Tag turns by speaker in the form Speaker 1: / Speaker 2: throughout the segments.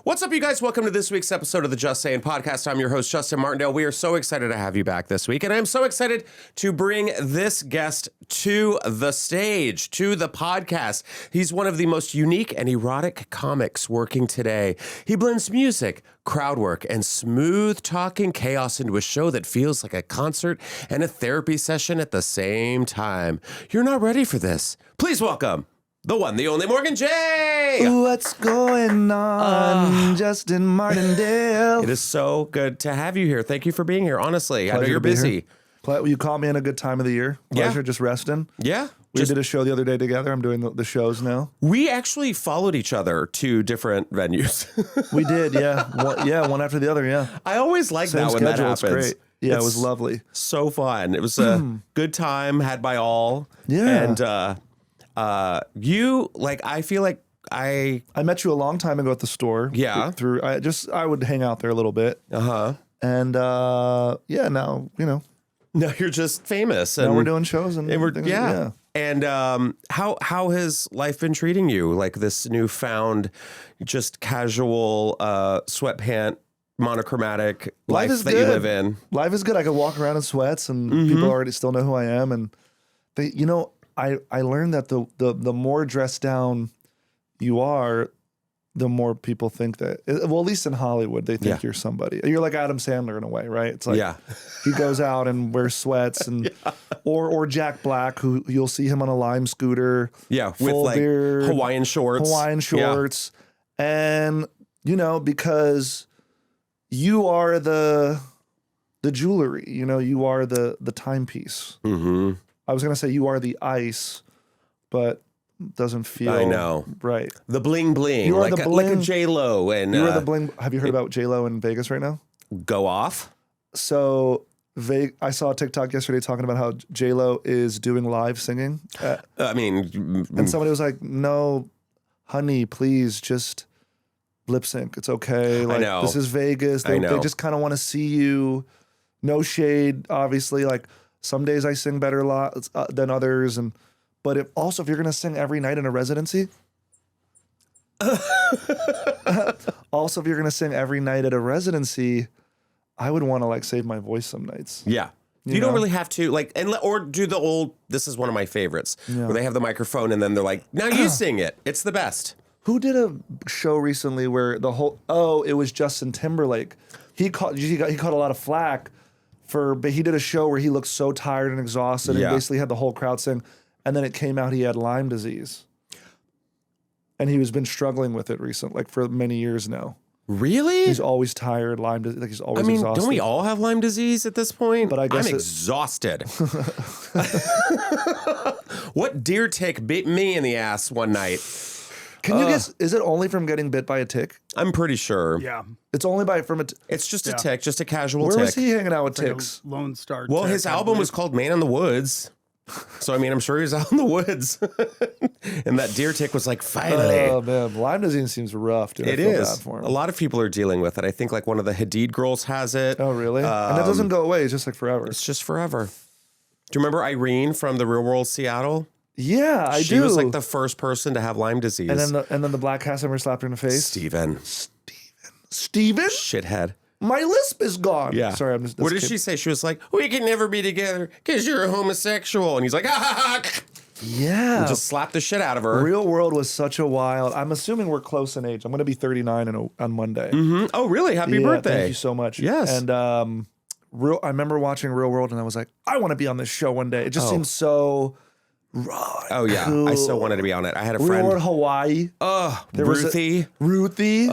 Speaker 1: What's up, you guys? Welcome to this week's episode of the Just Saying podcast. I'm your host, Justin Martindale. We are so excited to have you back this week, and I'm so excited to bring this guest to the stage, to the podcast. He's one of the most unique and erotic comics working today. He blends music, crowd work, and smooth talking chaos into a show that feels like a concert and a therapy session at the same time. You're not ready for this. Please welcome the one, the only Morgan J.
Speaker 2: What's going on, Justin Martindale?
Speaker 1: It is so good to have you here. Thank you for being here. Honestly, I know
Speaker 2: Pleasure
Speaker 1: you're
Speaker 2: to be
Speaker 1: busy.
Speaker 2: here. You caught me in a good time of the year. Pleasure, just resting.
Speaker 1: Yeah.
Speaker 2: We did a show the other day together. I'm doing the shows now.
Speaker 1: We actually followed each other to different venues.
Speaker 2: We did, yeah. One after the other, yeah.
Speaker 1: I always like that when that happens.
Speaker 2: It's great. Yeah,
Speaker 1: It's
Speaker 2: it was lovely.
Speaker 1: So fun. It was a good time had by all.
Speaker 2: Yeah.
Speaker 1: And you, like, I feel like I
Speaker 2: met you a long time ago at the store.
Speaker 1: Yeah.
Speaker 2: I would hang out there a little bit. And yeah, now,
Speaker 1: No, you're just famous.
Speaker 2: Now we're doing shows and
Speaker 1: we're
Speaker 2: things,
Speaker 1: yeah. And how has life been treating you? Like this newfound, just casual sweatpant, monochromatic life
Speaker 2: is
Speaker 1: that
Speaker 2: good.
Speaker 1: you live in.
Speaker 2: Life is good. I could walk around in sweats and people already still know who I am. And they, I learned that the more dressed down you are, the more people think that, well, at least in Hollywood, they think you're somebody. You're like Adam Sandler in a way, right? It's like he goes out and wears sweats and or Jack Black, who you'll see him on a Lyme scooter.
Speaker 1: Yeah, with like
Speaker 2: beard,
Speaker 1: Hawaiian shorts.
Speaker 2: And because you are the jewelry, you are the timepiece. I was gonna say you are the ice, but doesn't feel.
Speaker 1: I know,
Speaker 2: right?
Speaker 1: The bling bling.
Speaker 2: You are the bling,
Speaker 1: like a J-Lo, and
Speaker 2: you are the bling. Have you heard about J-Lo in Vegas right now?
Speaker 1: Go off.
Speaker 2: So I saw a TikTok yesterday talking about how J-Lo is doing live singing.
Speaker 1: And
Speaker 2: somebody was like, "No, honey, please just lip sync. It's okay. Like,
Speaker 1: I know.
Speaker 2: This is Vegas. They just kind of want to see you. No shade, obviously. Like some days I sing better than others, but if you're gonna sing every night in a residency, if you're gonna sing every night at a residency, I would want to like save my voice some nights.
Speaker 1: Yeah. You don't really have to or do the old. This is one of my favorites where they have the microphone and then they're like, "Now you sing it. It's the best."
Speaker 2: Who did a show recently where it was Justin Timberlake. He caught a lot of flack but he did a show where he looked so tired and exhausted and basically had the whole crowd sing, and then it came out he had Lyme disease. And he has been struggling with it recently, like for many years now. Really? He's always tired, Lyme disease, like he's always exhausted.
Speaker 1: Don't we all have Lyme disease at this point?
Speaker 2: But I guess
Speaker 1: I'm exhausted. What deer tick bit me in the ass one night?
Speaker 2: Can you guess, is it only from getting bit by a tick?
Speaker 1: I'm pretty sure.
Speaker 3: Yeah.
Speaker 2: It's only from a tick.
Speaker 1: It's just a tick, just a casual tick.
Speaker 2: Where was he hanging out with ticks?
Speaker 3: Lone Star.
Speaker 1: Well, his album was called Man in the Woods. So, I'm sure he was out in the woods. And that deer tick was like, finally.
Speaker 2: Oh, man. Lyme disease seems rough, dude.
Speaker 1: It is. A lot of people are dealing with it. I think like one of the Hadid girls has it.
Speaker 2: Oh, really? And that doesn't go away. It's just like forever.
Speaker 1: It's just forever. Do you remember Irene from The Real World Seattle?
Speaker 2: Yeah, I do.
Speaker 1: She was like the first person to have Lyme disease.
Speaker 2: And then the black cast member slapped her in the face.
Speaker 1: Steven? Shithead.
Speaker 2: My lisp is gone.
Speaker 1: Yeah.
Speaker 2: Sorry,
Speaker 1: what did she say? She was like, "We can never be together because you're a homosexual." And he's like, "Ha ha ha."
Speaker 2: Yeah.
Speaker 1: And just slapped the shit out of her.
Speaker 2: Real World was such a wild. I'm assuming we're close in age. I'm going to be 39 on Monday.
Speaker 1: Oh, really? Happy birthday.
Speaker 2: Thank you so much.
Speaker 1: Yes.
Speaker 2: And I remember watching Real World and I was like, I want to be on this show one day. It just seems so raw.
Speaker 1: Oh, yeah.
Speaker 2: Cool.
Speaker 1: I so wanted to be on it. I had a
Speaker 2: Real
Speaker 1: friend.
Speaker 2: World Hawaii.
Speaker 1: Ruthie.
Speaker 2: Ruthie.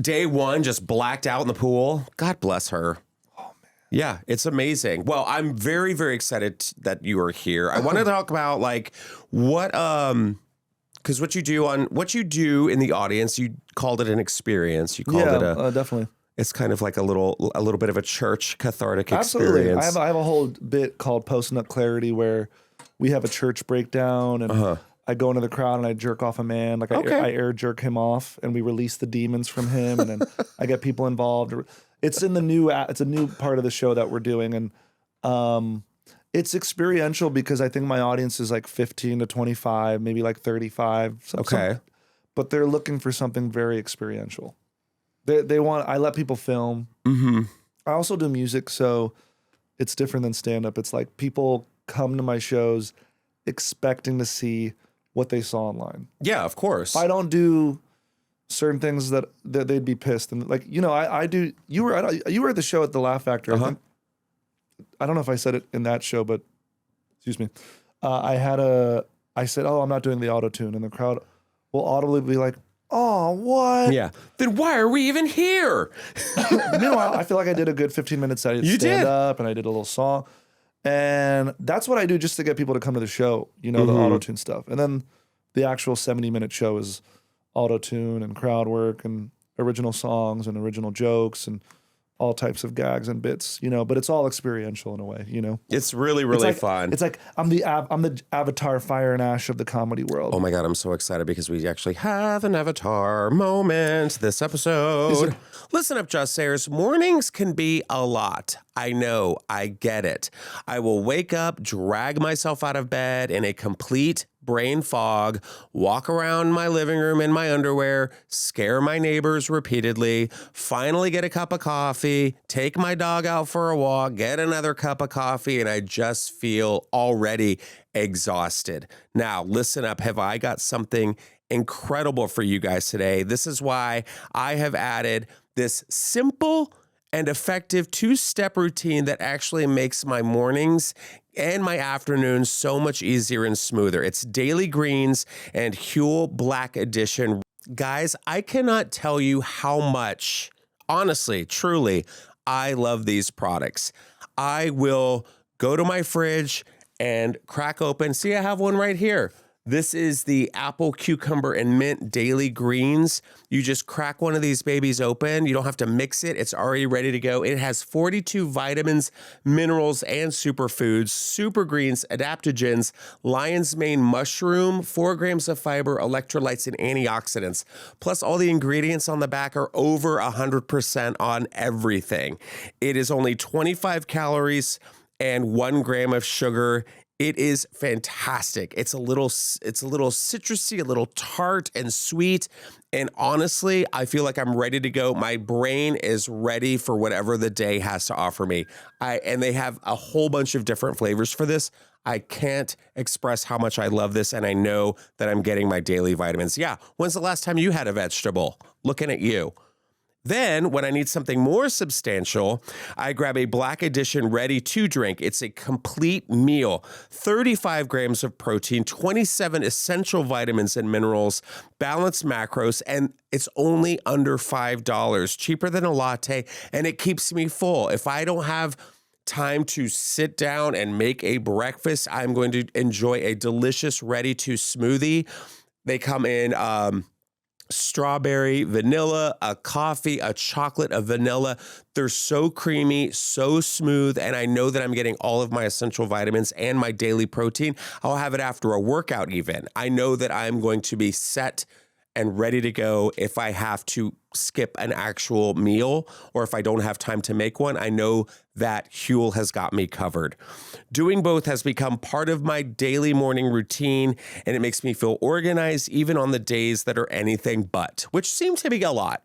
Speaker 1: Day one, just blacked out in the pool. God bless her.
Speaker 2: Oh, man.
Speaker 1: Yeah, it's amazing. Well, I'm very, very excited that you are here. I want to talk about like what, because what you do in the audience, you called it an experience. You called it
Speaker 2: definitely.
Speaker 1: It's kind of like a little bit of a church cathartic
Speaker 2: Absolutely.
Speaker 1: experience.
Speaker 2: I have a whole bit called Post Nut Clarity where we have a church breakdown and I go into the crowd and I jerk off a man. Like I air jerk him off and we release the demons from him and then I get people involved. It's in it's a new part of the show that we're doing. And it's experiential because I think my audience is like 15 to 25, maybe like 35. But they're looking for something very experiential. They want. I let people film.
Speaker 1: Mm-hmm.
Speaker 2: I also do music, so it's different than stand up. It's like people come to my shows expecting to see what they saw online.
Speaker 1: Yeah, of course.
Speaker 2: If I don't do certain things that they'd be pissed, and like I do. You were at the show at the Laugh Factory.
Speaker 1: Uh-huh.
Speaker 2: I don't know if I said it in that show, but excuse me. I said, "Oh, I'm not doing the auto tune," and the crowd will audibly be like, "Oh, what?"
Speaker 1: Yeah. Then why are we even here?
Speaker 2: Meanwhile, I feel like I did a good 15 minutes. I did stand up and I did a little song. And that's what I do just to get people to come to the show, the auto-tune stuff. And then the actual 70-minute show is auto-tune and crowd work and original songs and original jokes and all types of gags and bits, but it's all experiential in a way,
Speaker 1: It's really, really fun.
Speaker 2: It's like I'm the Avatar Fire and Ash of the comedy world.
Speaker 1: Oh my God, I'm so excited because we actually have an Avatar moment this episode. Listen up, Just Sayers. Mornings can be a lot. I know, I get it. I will wake up, drag myself out of bed in a complete brain fog, walk around my living room in my underwear, scare my neighbors repeatedly, finally get a cup of coffee, take my dog out for a walk, get another cup of coffee, and I just feel already exhausted. Now, listen up. Have I got something incredible for you guys today? This is why I have added this simple and effective 2-step routine that actually makes my mornings and my afternoons so much easier and smoother. It's Daily Greens and Huel Black Edition. Guys, I cannot tell you how much, honestly, truly, I love these products. I will go to my fridge and crack open. See, I have one right here. This is the apple, cucumber, and mint daily greens. You just crack one of these babies open. You don't have to mix it. It's already ready to go. It has 42 vitamins, minerals, and superfoods, super greens, adaptogens, lion's mane mushroom, 4 grams of fiber, electrolytes, and antioxidants. Plus, all the ingredients on the back are over 100% on everything. It is only 25 calories and 1 gram of sugar. It is fantastic. It's a little citrusy, a little tart and sweet. And honestly, I feel like I'm ready to go. My brain is ready for whatever the day has to offer me. And they have a whole bunch of different flavors for this. I can't express how much I love this, and I know that I'm getting my daily vitamins. Yeah, when's the last time you had a vegetable? Looking at you. Then, when I need something more substantial, I grab a Black Edition ready to drink. It's a complete meal, 35 grams of protein, 27 essential vitamins and minerals, balanced macros, and it's only under $5, cheaper than a latte, and it keeps me full. If I don't have time to sit down and make a breakfast, I'm going to enjoy a delicious ready-to smoothie. They come in strawberry, vanilla, a coffee, a chocolate, a vanilla. They're so creamy, so smooth, and I know that I'm getting all of my essential vitamins and my daily protein. I'll have it after a workout even. I know that I'm going to be set and ready to go if I have to skip an actual meal or if I don't have time to make one. I know that Huel has got me covered. Doing both has become part of my daily morning routine, and it makes me feel organized even on the days that are anything but, which seem to be a lot.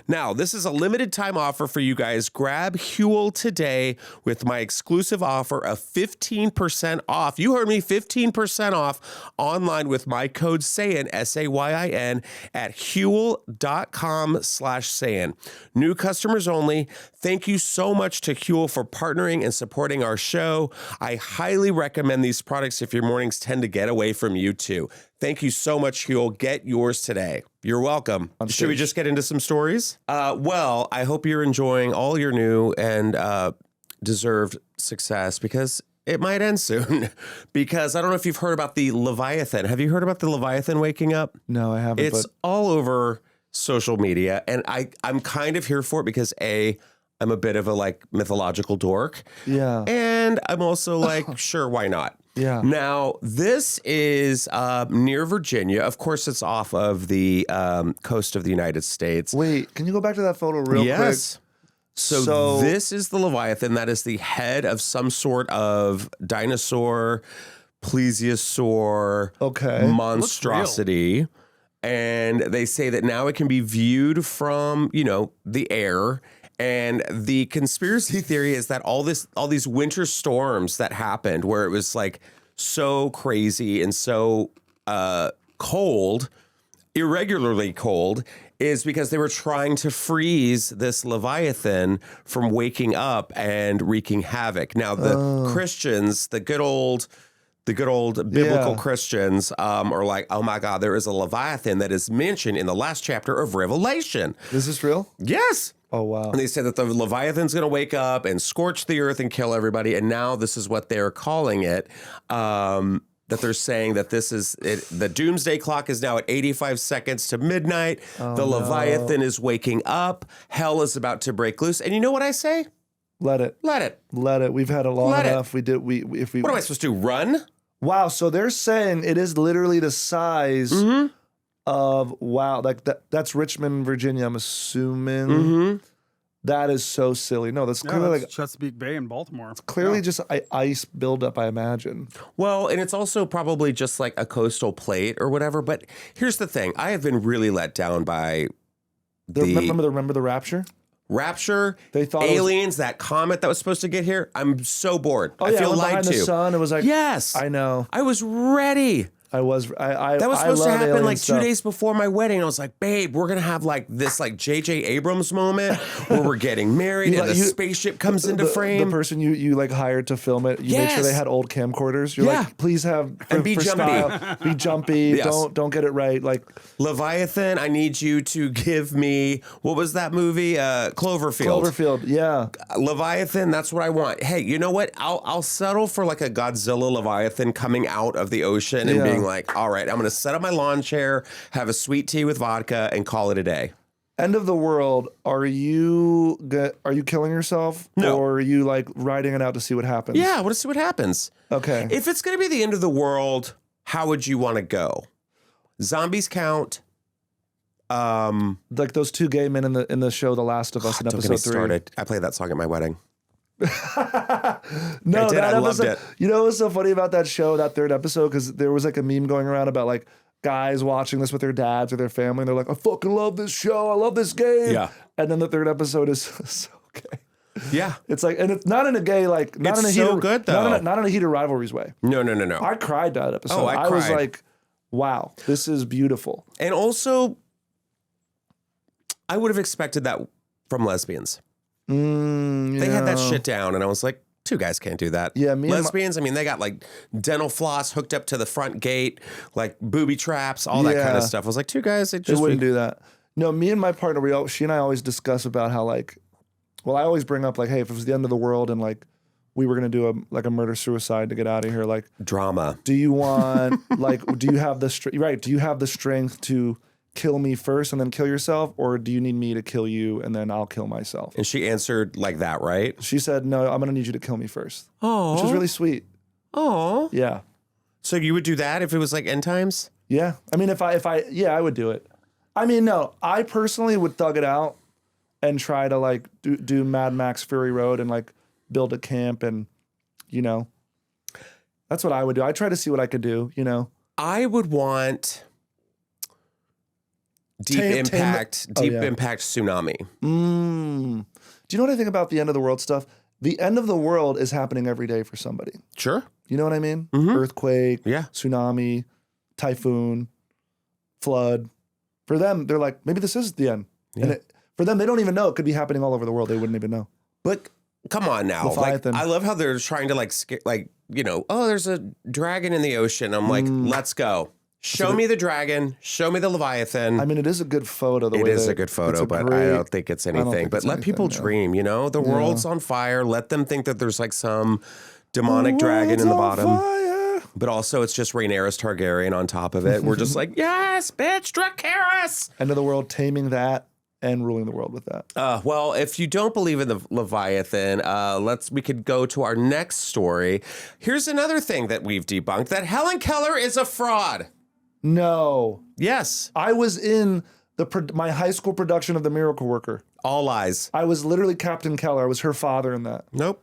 Speaker 1: Now, this is a limited time offer for you guys. Grab Huel today with my exclusive offer of 15% off. You heard me, 15% off online with my code SAYIN, SAYIN, at Huel.com/SAYIN. New customers only. Thank you so much to Huel for partnering and supporting our show. I highly recommend these products if your mornings tend to get away from you too. Thank you so much, Huel. Get yours today. You're welcome. Should we just get into some stories? Well, I hope you're enjoying all your new and deserved success because it might end soon. Because I don't know if you've heard about the Leviathan. Have you heard about the Leviathan waking up?
Speaker 2: No, I haven't.
Speaker 1: It's all over social media, and I'm kind of here for it because I'm a bit of a mythological dork.
Speaker 2: Yeah.
Speaker 1: And I'm also sure, why not?
Speaker 2: Yeah.
Speaker 1: Now, this is near Virginia. Of course, it's off of the coast of the United States.
Speaker 2: Wait, can you go back to that photo real quick?
Speaker 1: Yes. So this is the Leviathan. That is the head of some sort of dinosaur, plesiosaur, monstrosity. And they say that now it can be viewed from, the air. And the conspiracy theory is that all these winter storms that happened where it was like so crazy and so cold, irregularly cold, is because they were trying to freeze this Leviathan from waking up and wreaking havoc. Now, the Christians, the good old biblical Christians are like, oh my God, there is a Leviathan that is mentioned in the last chapter of Revelation.
Speaker 2: Is this real?
Speaker 1: Yes.
Speaker 2: Oh, wow.
Speaker 1: And they said that the Leviathan's going to wake up and scorch the earth and kill everybody. And now this is what they're calling it. That they're saying that this is it. The doomsday clock is now at 85 seconds to midnight. The Leviathan is waking up. Hell is about to break loose. And you know what I say?
Speaker 2: Let it.
Speaker 1: Let it.
Speaker 2: Let it. We've had it long enough.
Speaker 1: What am I supposed to do? Run?
Speaker 2: Wow. So they're saying it is literally the size of like that's Richmond, Virginia. I'm assuming. That is so silly. No, that's clearly like
Speaker 3: Chesapeake Bay in Baltimore.
Speaker 2: It's clearly just ice buildup, I imagine.
Speaker 1: Well, and it's also probably just like a coastal plate or whatever. But here's the thing: I have been really let down by
Speaker 2: remember the Rapture.
Speaker 1: Rapture,
Speaker 2: they thought
Speaker 1: aliens, that comet that was supposed to get here. I'm so bored.
Speaker 2: Oh,
Speaker 1: I feel lied
Speaker 2: behind
Speaker 1: to.
Speaker 2: The sun, it was like
Speaker 1: yes,
Speaker 2: I know.
Speaker 1: I was ready.
Speaker 2: That was
Speaker 1: supposed to happen like 2
Speaker 2: stuff.
Speaker 1: days before my wedding. I was like, babe, we're gonna have like this like J.J. Abrams moment where we're getting married and the spaceship comes into frame.
Speaker 2: The person you like hired to film it, you make sure they had old camcorders. You're like, please have
Speaker 1: and be jumpy.
Speaker 2: Style, be jumpy. Yes. Don't get it right. Like
Speaker 1: Leviathan, I need you to give me what was that movie? Cloverfield.
Speaker 2: Cloverfield, yeah.
Speaker 1: Leviathan, that's what I want. Hey, you know what? I'll settle for like a Godzilla Leviathan coming out of the ocean and being like, all right, I'm going to set up my lawn chair, have a sweet tea with vodka, and call it a day.
Speaker 2: End of the world. Are you killing yourself?
Speaker 1: No.
Speaker 2: Or are you like riding it out to see what happens?
Speaker 1: Yeah, I want to see what happens.
Speaker 2: Okay.
Speaker 1: If it's going to be the end of the world, how would you want to go? Zombies count.
Speaker 2: Like those two gay men in the show The Last of Us in episode 3.
Speaker 1: Started. I played that song at my wedding.
Speaker 2: No,
Speaker 1: I did.
Speaker 2: I
Speaker 1: loved it.
Speaker 2: You know what's so funny about that show, that third episode? Because there was like a meme going around about like guys watching this with their dads or their family, and they're like, I fucking love this show. I love this game.
Speaker 1: Yeah.
Speaker 2: And then the third episode is so gay.
Speaker 1: Yeah.
Speaker 2: It's like, and it's not in a gay, like, not
Speaker 1: it's
Speaker 2: in a
Speaker 1: so
Speaker 2: heat
Speaker 1: good, though.
Speaker 2: Not in a heat of rivalries way.
Speaker 1: No.
Speaker 2: I cried that episode.
Speaker 1: Oh, I
Speaker 2: was
Speaker 1: cried.
Speaker 2: like, wow, this is beautiful.
Speaker 1: And also, I would have expected that from lesbians. They had that shit down, and I was like, two guys can't do that.
Speaker 2: Yeah,
Speaker 1: lesbians, I mean, they got like dental floss hooked up to the front gate, like booby traps, all that kind of stuff. I was like, two guys, they
Speaker 2: wouldn't do that. No, me and my partner, she and I always discuss about how like, well, I always bring up like, hey, if it was the end of the world and like we were gonna do a murder suicide to get out of here, like
Speaker 1: drama.
Speaker 2: Do you want like, do you have the Do you have the strength to kill me first and then kill yourself, or do you need me to kill you and then I'll kill myself?
Speaker 1: And she answered like that, right?
Speaker 2: She said, no, I'm going to need you to kill me first.
Speaker 1: Oh.
Speaker 2: Which is really sweet.
Speaker 1: Oh.
Speaker 2: Yeah.
Speaker 1: So you would do that if it was like end times?
Speaker 2: Yeah. I mean, I would do it. I mean, no, I personally would thug it out and try to like do Mad Max Fury Road and like build a camp and, that's what I would do. I try to see what I could do,
Speaker 1: I would want deep impact tsunami.
Speaker 2: Do you know what I think about the end of the world stuff? The end of the world is happening every day for somebody.
Speaker 1: Sure.
Speaker 2: You know what I mean?
Speaker 1: Mm-hmm.
Speaker 2: Earthquake,
Speaker 1: yeah,
Speaker 2: tsunami, typhoon, flood. For them, they're like, maybe this is the end. Yeah. And for them, they don't even know. It could be happening all over the world. They wouldn't even know.
Speaker 1: But come on now.
Speaker 2: Leviathan.
Speaker 1: Like, I love how they're trying to oh, there's a dragon in the ocean. I'm like, let's go. Show me the dragon. Show me the Leviathan.
Speaker 2: I mean, it is a good photo.
Speaker 1: It is a good photo, but I don't think it's anything. But let people dream, The world's on fire. Let them think that there's like some demonic dragon in the bottom.
Speaker 2: Fire.
Speaker 1: But also, it's just Rhaenyra Targaryen on top of it. We're just like, yes, bitch, Dracarys.
Speaker 2: End of the world, taming that and ruling the world with that.
Speaker 1: Well, if you don't believe in the Leviathan, we could go to our next story. Here's another thing that we've debunked, that Helen Keller is a fraud.
Speaker 2: No.
Speaker 1: Yes.
Speaker 2: I was in my high school production of The Miracle Worker.
Speaker 1: All lies.
Speaker 2: I was literally Captain Keller. I was her father in that.
Speaker 1: Nope.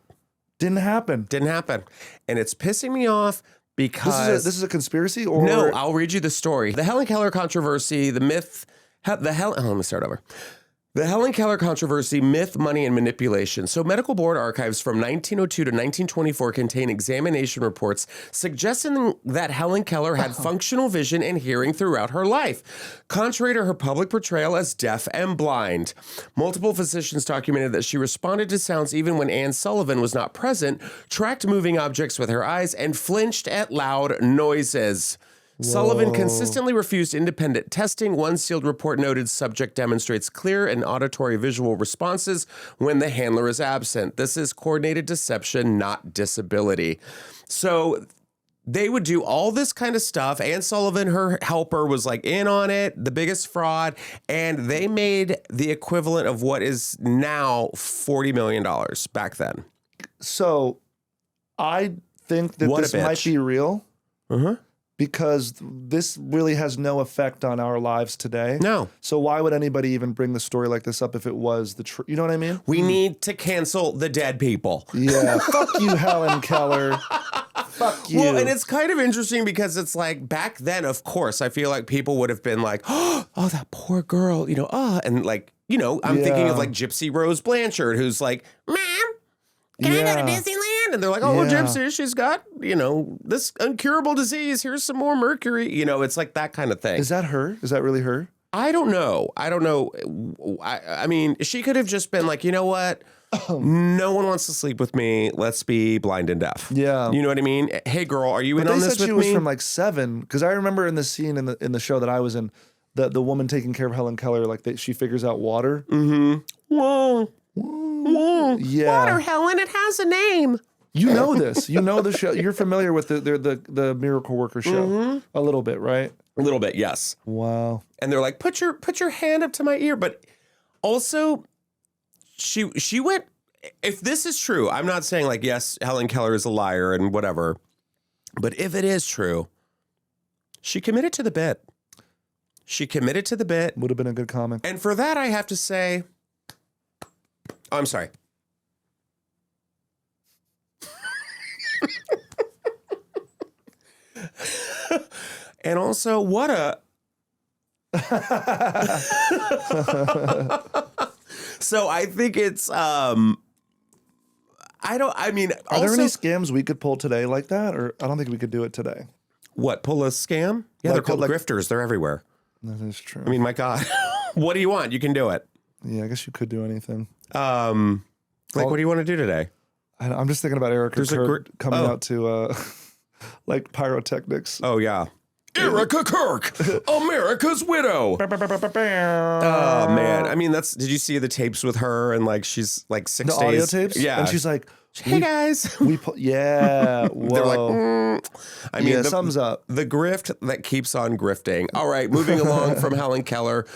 Speaker 2: Didn't happen.
Speaker 1: And it's pissing me off because
Speaker 2: this is a conspiracy, or
Speaker 1: no, I'll read you the story. The Helen Keller controversy, let me start over. The Helen Keller controversy, myth, money, and manipulation. So medical board archives from 1902 to 1924 contain examination reports suggesting that Helen Keller had functional vision and hearing throughout her life, contrary to her public portrayal as deaf and blind. Multiple physicians documented that she responded to sounds even when Anne Sullivan was not present, tracked moving objects with her eyes, and flinched at loud noises. Sullivan consistently refused independent testing. One sealed report noted subject demonstrates clear and auditory visual responses when the handler is absent. This is coordinated deception, not disability. So they would do all this kind of stuff. Anne Sullivan, her helper, was like in on it, the biggest fraud, and they made the equivalent of what is now $40 million back then.
Speaker 2: So I think that this might be real. Because this really has no effect on our lives today.
Speaker 1: No.
Speaker 2: So why would anybody even bring the story like this up if it was the truth? You know what I mean?
Speaker 1: We need to cancel the dead people.
Speaker 2: Yeah. Fuck you, Helen Keller. Fuck you.
Speaker 1: Well, and it's kind of interesting because it's like back then, of course, I feel like people would have been like, oh, that poor girl, and like, I'm thinking of like Gypsy Rose Blanchard, who's like, Mom, can I go to Disneyland? And they're like, oh, well, Gypsy, she's got, this incurable disease. Here's some more mercury. It's like that kind of thing.
Speaker 2: Is that her? Is that really her?
Speaker 1: I don't know. I mean, she could have just been like, you know what? No one wants to sleep with me. Let's be blind and deaf.
Speaker 2: Yeah.
Speaker 1: You know what I mean? Hey, girl, are you in on this with me?
Speaker 2: They said she was from like 7. Because I remember in the scene in the show that I was in, the woman taking care of Helen Keller, like she figures out water.
Speaker 1: Whoa.
Speaker 2: Yeah.
Speaker 1: Water, Helen, it has a name.
Speaker 2: You know this. You know the show. You're familiar with the Miracle Worker show a little bit, right?
Speaker 1: A little bit, yes.
Speaker 2: Wow.
Speaker 1: And they're like, put your hand up to my ear. But also, she went. If this is true, I'm not saying like yes, Helen Keller is a liar and whatever. But if it is true, she committed to the bit.
Speaker 2: Would have been a good comic.
Speaker 1: And for that, I have to say, I'm sorry. And also, what a... So I think it's,
Speaker 2: Are there any scams we could pull today like that? Or I don't think we could do it today.
Speaker 1: What, pull a scam? Yeah, they're called grifters. They're everywhere.
Speaker 2: That is true.
Speaker 1: I mean, my God. What do you want? You can do it.
Speaker 2: Yeah, I guess you could do anything.
Speaker 1: What do you want to do today?
Speaker 2: I'm just thinking about Erica Kirk coming out to like pyrotechnics.
Speaker 1: Oh, yeah. Erica Kirk, America's widow. Oh, man. I mean, did you see the tapes with her and like she's like 6 days?
Speaker 2: The audio tapes?
Speaker 1: Yeah.
Speaker 2: And she's like,
Speaker 1: hey, guys.
Speaker 2: Yeah. Whoa.
Speaker 1: They're like, I mean,
Speaker 2: thumbs up.
Speaker 1: The grift that keeps on grifting. All right, moving along from Helen Keller.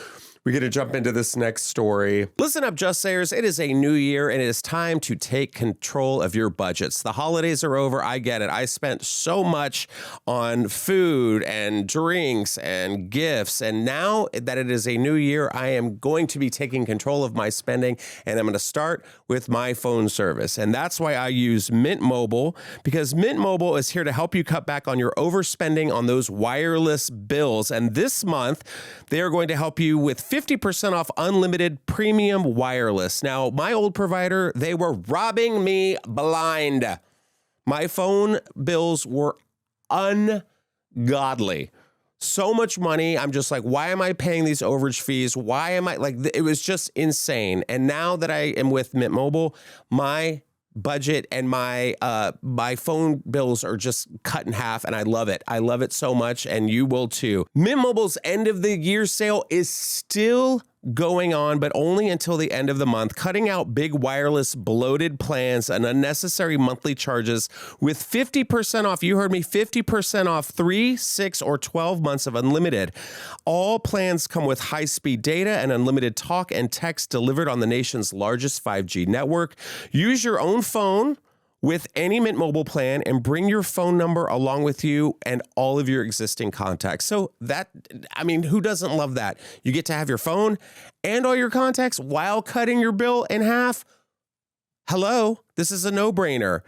Speaker 1: We're going to jump into this next story. Listen up, Just Sayers. It is a new year, and it is time to take control of your budgets. The holidays are over. I get it. I spent so much on food and drinks and gifts, and now that it is a new year, I am going to be taking control of my spending, and I'm going to start with my phone service. And that's why I use Mint Mobile, because Mint Mobile is here to help you cut back on your overspending on those wireless bills. And this month, they are going to help you with 50% off unlimited premium wireless. Now, my old provider, they were robbing me blind. My phone bills were ungodly. So much money. I'm just like, why am I paying these overage fees? Why am I like, it was just insane. And now that I am with Mint Mobile, my budget and my phone bills are just cut in half, and I love it. I love it so much, and you will too. Mint Mobile's end of the year sale is still going on, but only until the end of the month, cutting out big wireless bloated plans and unnecessary monthly charges with 50% off. You heard me, 50% off 3, 6, or 12 months of unlimited. All plans come with high-speed data and unlimited talk and text delivered on the nation's largest 5G network. Use your own phone with any Mint Mobile plan and bring your phone number along with you and all of your existing contacts. So who doesn't love that? You get to have your phone and all your contacts while cutting your bill in half. Hello, this is a no-brainer.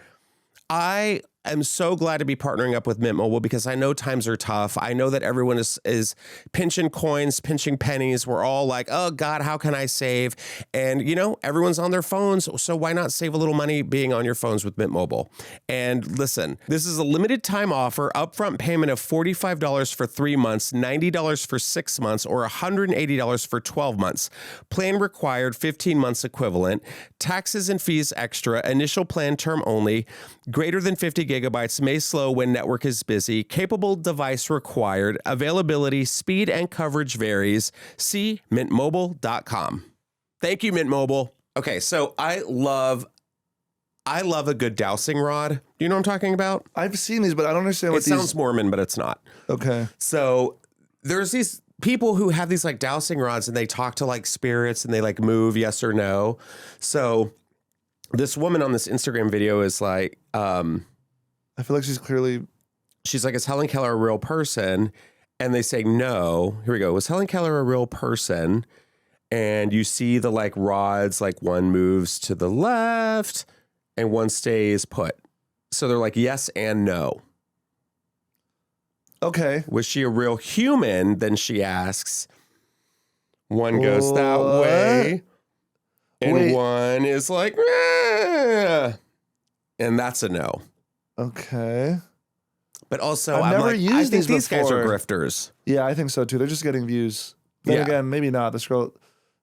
Speaker 1: I am so glad to be partnering up with Mint Mobile because I know times are tough. I know that everyone is pinching coins, pinching pennies. We're all like, oh God, how can I save? And everyone's on their phones. So why not save a little money being on your phones with Mint Mobile? And listen, this is a limited time offer, upfront payment of $45 for 3 months, $90 for 6 months, or $180 for 12 months. Plan required, 15 months equivalent. Taxes and fees extra. Initial plan term only. Greater than 50 gigabytes, may slow when network is busy. Capable device required. Availability, speed, and coverage varies. See mintmobile.com. Thank you, Mint Mobile. Okay, so I love a good dowsing rod. Do you know what I'm talking about?
Speaker 2: I've seen these, but I don't understand what
Speaker 1: these... It sounds Mormon, but it's not.
Speaker 2: Okay.
Speaker 1: So there's these people who have these like dowsing rods and they talk to like spirits and they like move yes or no. So this woman on this Instagram video is like...
Speaker 2: I feel like
Speaker 1: she's like, is Helen Keller a real person? And they say no. Here we go. Was Helen Keller a real person? And you see the like rods, like one moves to the left and one stays put. So they're like yes and no.
Speaker 2: Okay.
Speaker 1: Was she a real human? Then she asks. One goes that way. And one is like, and that's a no.
Speaker 2: Okay.
Speaker 1: But also,
Speaker 2: I've never used
Speaker 1: these guys are grifters.
Speaker 2: Yeah, I think so too. They're just getting views. Then again, maybe not. This girl's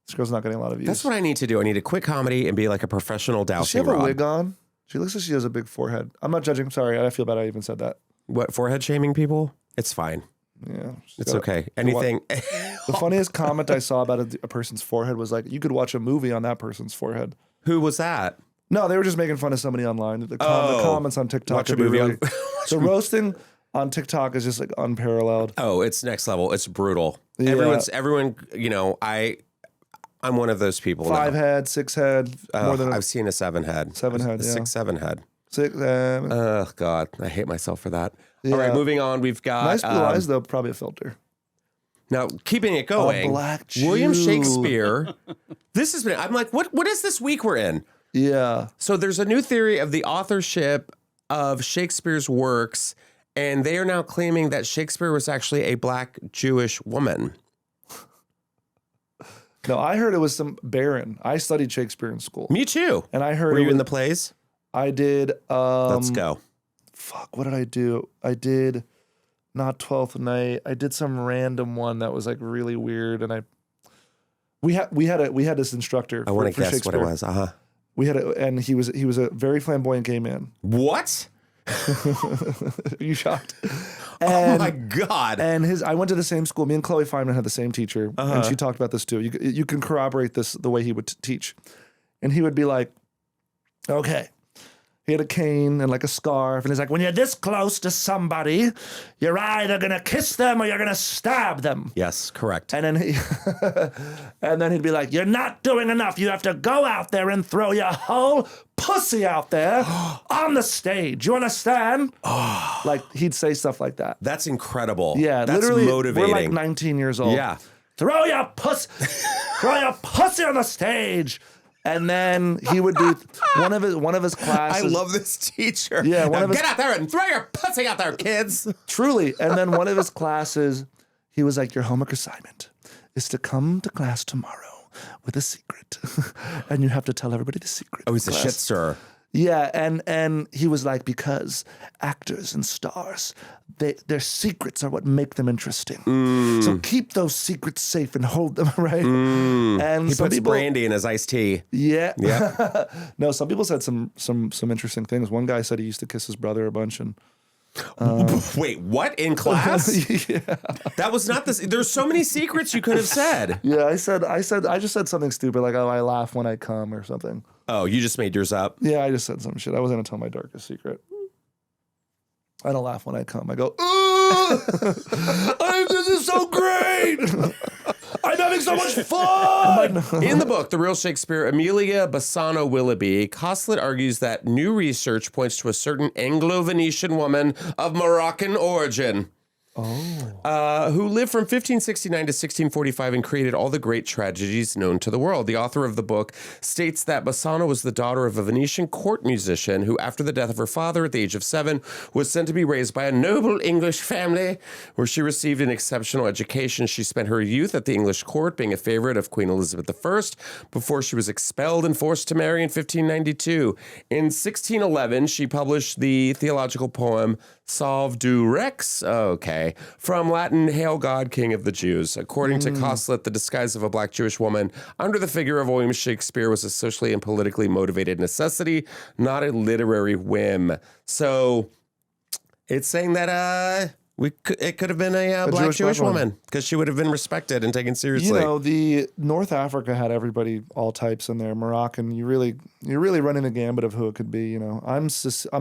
Speaker 2: not getting a lot of views.
Speaker 1: That's what I need to do. I need to quit comedy and be like a professional dowsing rod.
Speaker 2: Does she have a wig on? She looks like she has a big forehead. I'm not judging. Sorry, I feel bad I even said that.
Speaker 1: What, forehead shaming people? It's fine.
Speaker 2: Yeah.
Speaker 1: It's okay. Anything.
Speaker 2: The funniest comment I saw about a person's forehead was like, you could watch a movie on that person's forehead.
Speaker 1: Who was that?
Speaker 2: No, they were just making fun of somebody online. The comments on TikTok.
Speaker 1: Watch a movie on...
Speaker 2: The roasting on TikTok is just like unparalleled.
Speaker 1: Oh, it's next level. It's brutal.
Speaker 2: Yeah.
Speaker 1: Everyone, I'm one of those people.
Speaker 2: 5 head, 6 head.
Speaker 1: I've seen a 7 head.
Speaker 2: 7 head, yeah.
Speaker 1: 6, 7 head.
Speaker 2: 6.
Speaker 1: Oh God, I hate myself for that. Yeah. All right, moving on. We've got
Speaker 2: nice blue eyes though. Probably a filter.
Speaker 1: Now, keeping it going.
Speaker 2: A black Jew.
Speaker 1: William Shakespeare. This has been. I'm like, what is this week we're in?
Speaker 2: Yeah.
Speaker 1: So there's a new theory of the authorship of Shakespeare's works, and they are now claiming that Shakespeare was actually a black Jewish woman.
Speaker 2: No, I heard it was some baron. I studied Shakespeare in school.
Speaker 1: Me too.
Speaker 2: And I heard
Speaker 1: Were you in the plays?
Speaker 2: I did.
Speaker 1: Let's go.
Speaker 2: Fuck, what did I do? I did not 12th Night. I did some random one that was like really weird, and we had this instructor.
Speaker 1: I want to guess what it was.
Speaker 2: We had and he was a very flamboyant gay man.
Speaker 1: What?
Speaker 2: Are you shocked?
Speaker 1: Oh my God.
Speaker 2: And I went to the same school. Me and Chloe Feynman had the same teacher, and she talked about this too. You can corroborate this the way he would teach. And he would be like, okay. He had a cane and like a scarf, and he's like, when you're this close to somebody, you're either gonna kiss them or you're gonna stab them.
Speaker 1: Yes, correct.
Speaker 2: And then he'd be like, you're not doing enough. You have to go out there and throw your whole pussy out there on the stage. You understand? Like he'd say stuff like that.
Speaker 1: That's incredible.
Speaker 2: Yeah,
Speaker 1: that's
Speaker 2: literally,
Speaker 1: motivating.
Speaker 2: We're like 19 years old.
Speaker 1: Yeah.
Speaker 2: Throw your pussy on the stage. And then he would do one of his classes.
Speaker 1: I love this teacher.
Speaker 2: Yeah,
Speaker 1: get out there and throw your pussy out there, kids.
Speaker 2: Truly. And then one of his classes, he was like, your homework assignment is to come to class tomorrow with a secret. And you have to tell everybody the secret.
Speaker 1: Oh, he's a shit stirrer.
Speaker 2: Yeah, and he was like, because actors and stars, their secrets are what make them interesting. So keep those secrets safe and hold them, right? And
Speaker 1: he puts brandy in his iced tea.
Speaker 2: Yeah.
Speaker 1: Yeah.
Speaker 2: No, some people said some interesting things. One guy said he used to kiss his brother a bunch and
Speaker 1: wait, what? In class?
Speaker 2: Yeah.
Speaker 1: That was not this. There's so many secrets you could have said.
Speaker 2: Yeah, I just said something stupid like, oh, I laugh when I come or something.
Speaker 1: Oh, you just made yours up?
Speaker 2: Yeah, I just said some shit. I wasn't going to tell my darkest secret. I don't laugh when I come. I go, this is so great. I'm having so much fun.
Speaker 1: In the book, The Real Shakespeare, Amelia Bassano Willoughby, Coslet argues that new research points to a certain Anglo-Venetian woman of Moroccan origin. who lived from 1569 to 1645 and created all the great tragedies known to the world. The author of the book states that Bassano was the daughter of a Venetian court musician who, after the death of her father at the age of 7, was sent to be raised by a noble English family where she received an exceptional education. She spent her youth at the English court, being a favorite of Queen Elizabeth I, before she was expelled and forced to marry in 1592. In 1611, she published the theological poem Salve du Rex, from Latin, Hail God, King of the Jews. According to Coslet, the disguise of a black Jewish woman under the figure of William Shakespeare was a socially and politically motivated necessity, not a literary whim. So it's saying that it could have been a black Jewish woman because she would have been respected and taken seriously.
Speaker 2: You know, the North Africa had everybody, all types in there. Moroccan, you're really running a gambit of who it could be. You know, I'm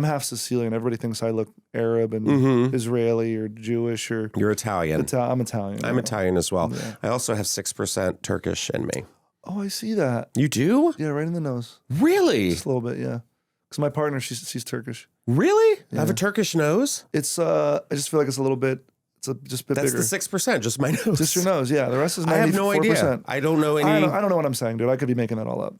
Speaker 2: half Sicilian. Everybody thinks I look Arab and Israeli or Jewish or.
Speaker 1: You're Italian.
Speaker 2: I'm Italian.
Speaker 1: I'm Italian as well. Yeah. I also have 6% Turkish in me.
Speaker 2: Oh, I see that.
Speaker 1: You do?
Speaker 2: Yeah, right in the nose.
Speaker 1: Really?
Speaker 2: Just a little bit, yeah. Because my partner, she's Turkish.
Speaker 1: Really?
Speaker 2: Yeah.
Speaker 1: I have a Turkish nose?
Speaker 2: It's I just feel like it's a little bit. Just a bit bigger.
Speaker 1: That's the 6%, just my nose.
Speaker 2: Just your nose, yeah. The rest is 94%.
Speaker 1: I have no idea. I don't know any.
Speaker 2: I don't know what I'm saying, dude. I could be making that all up.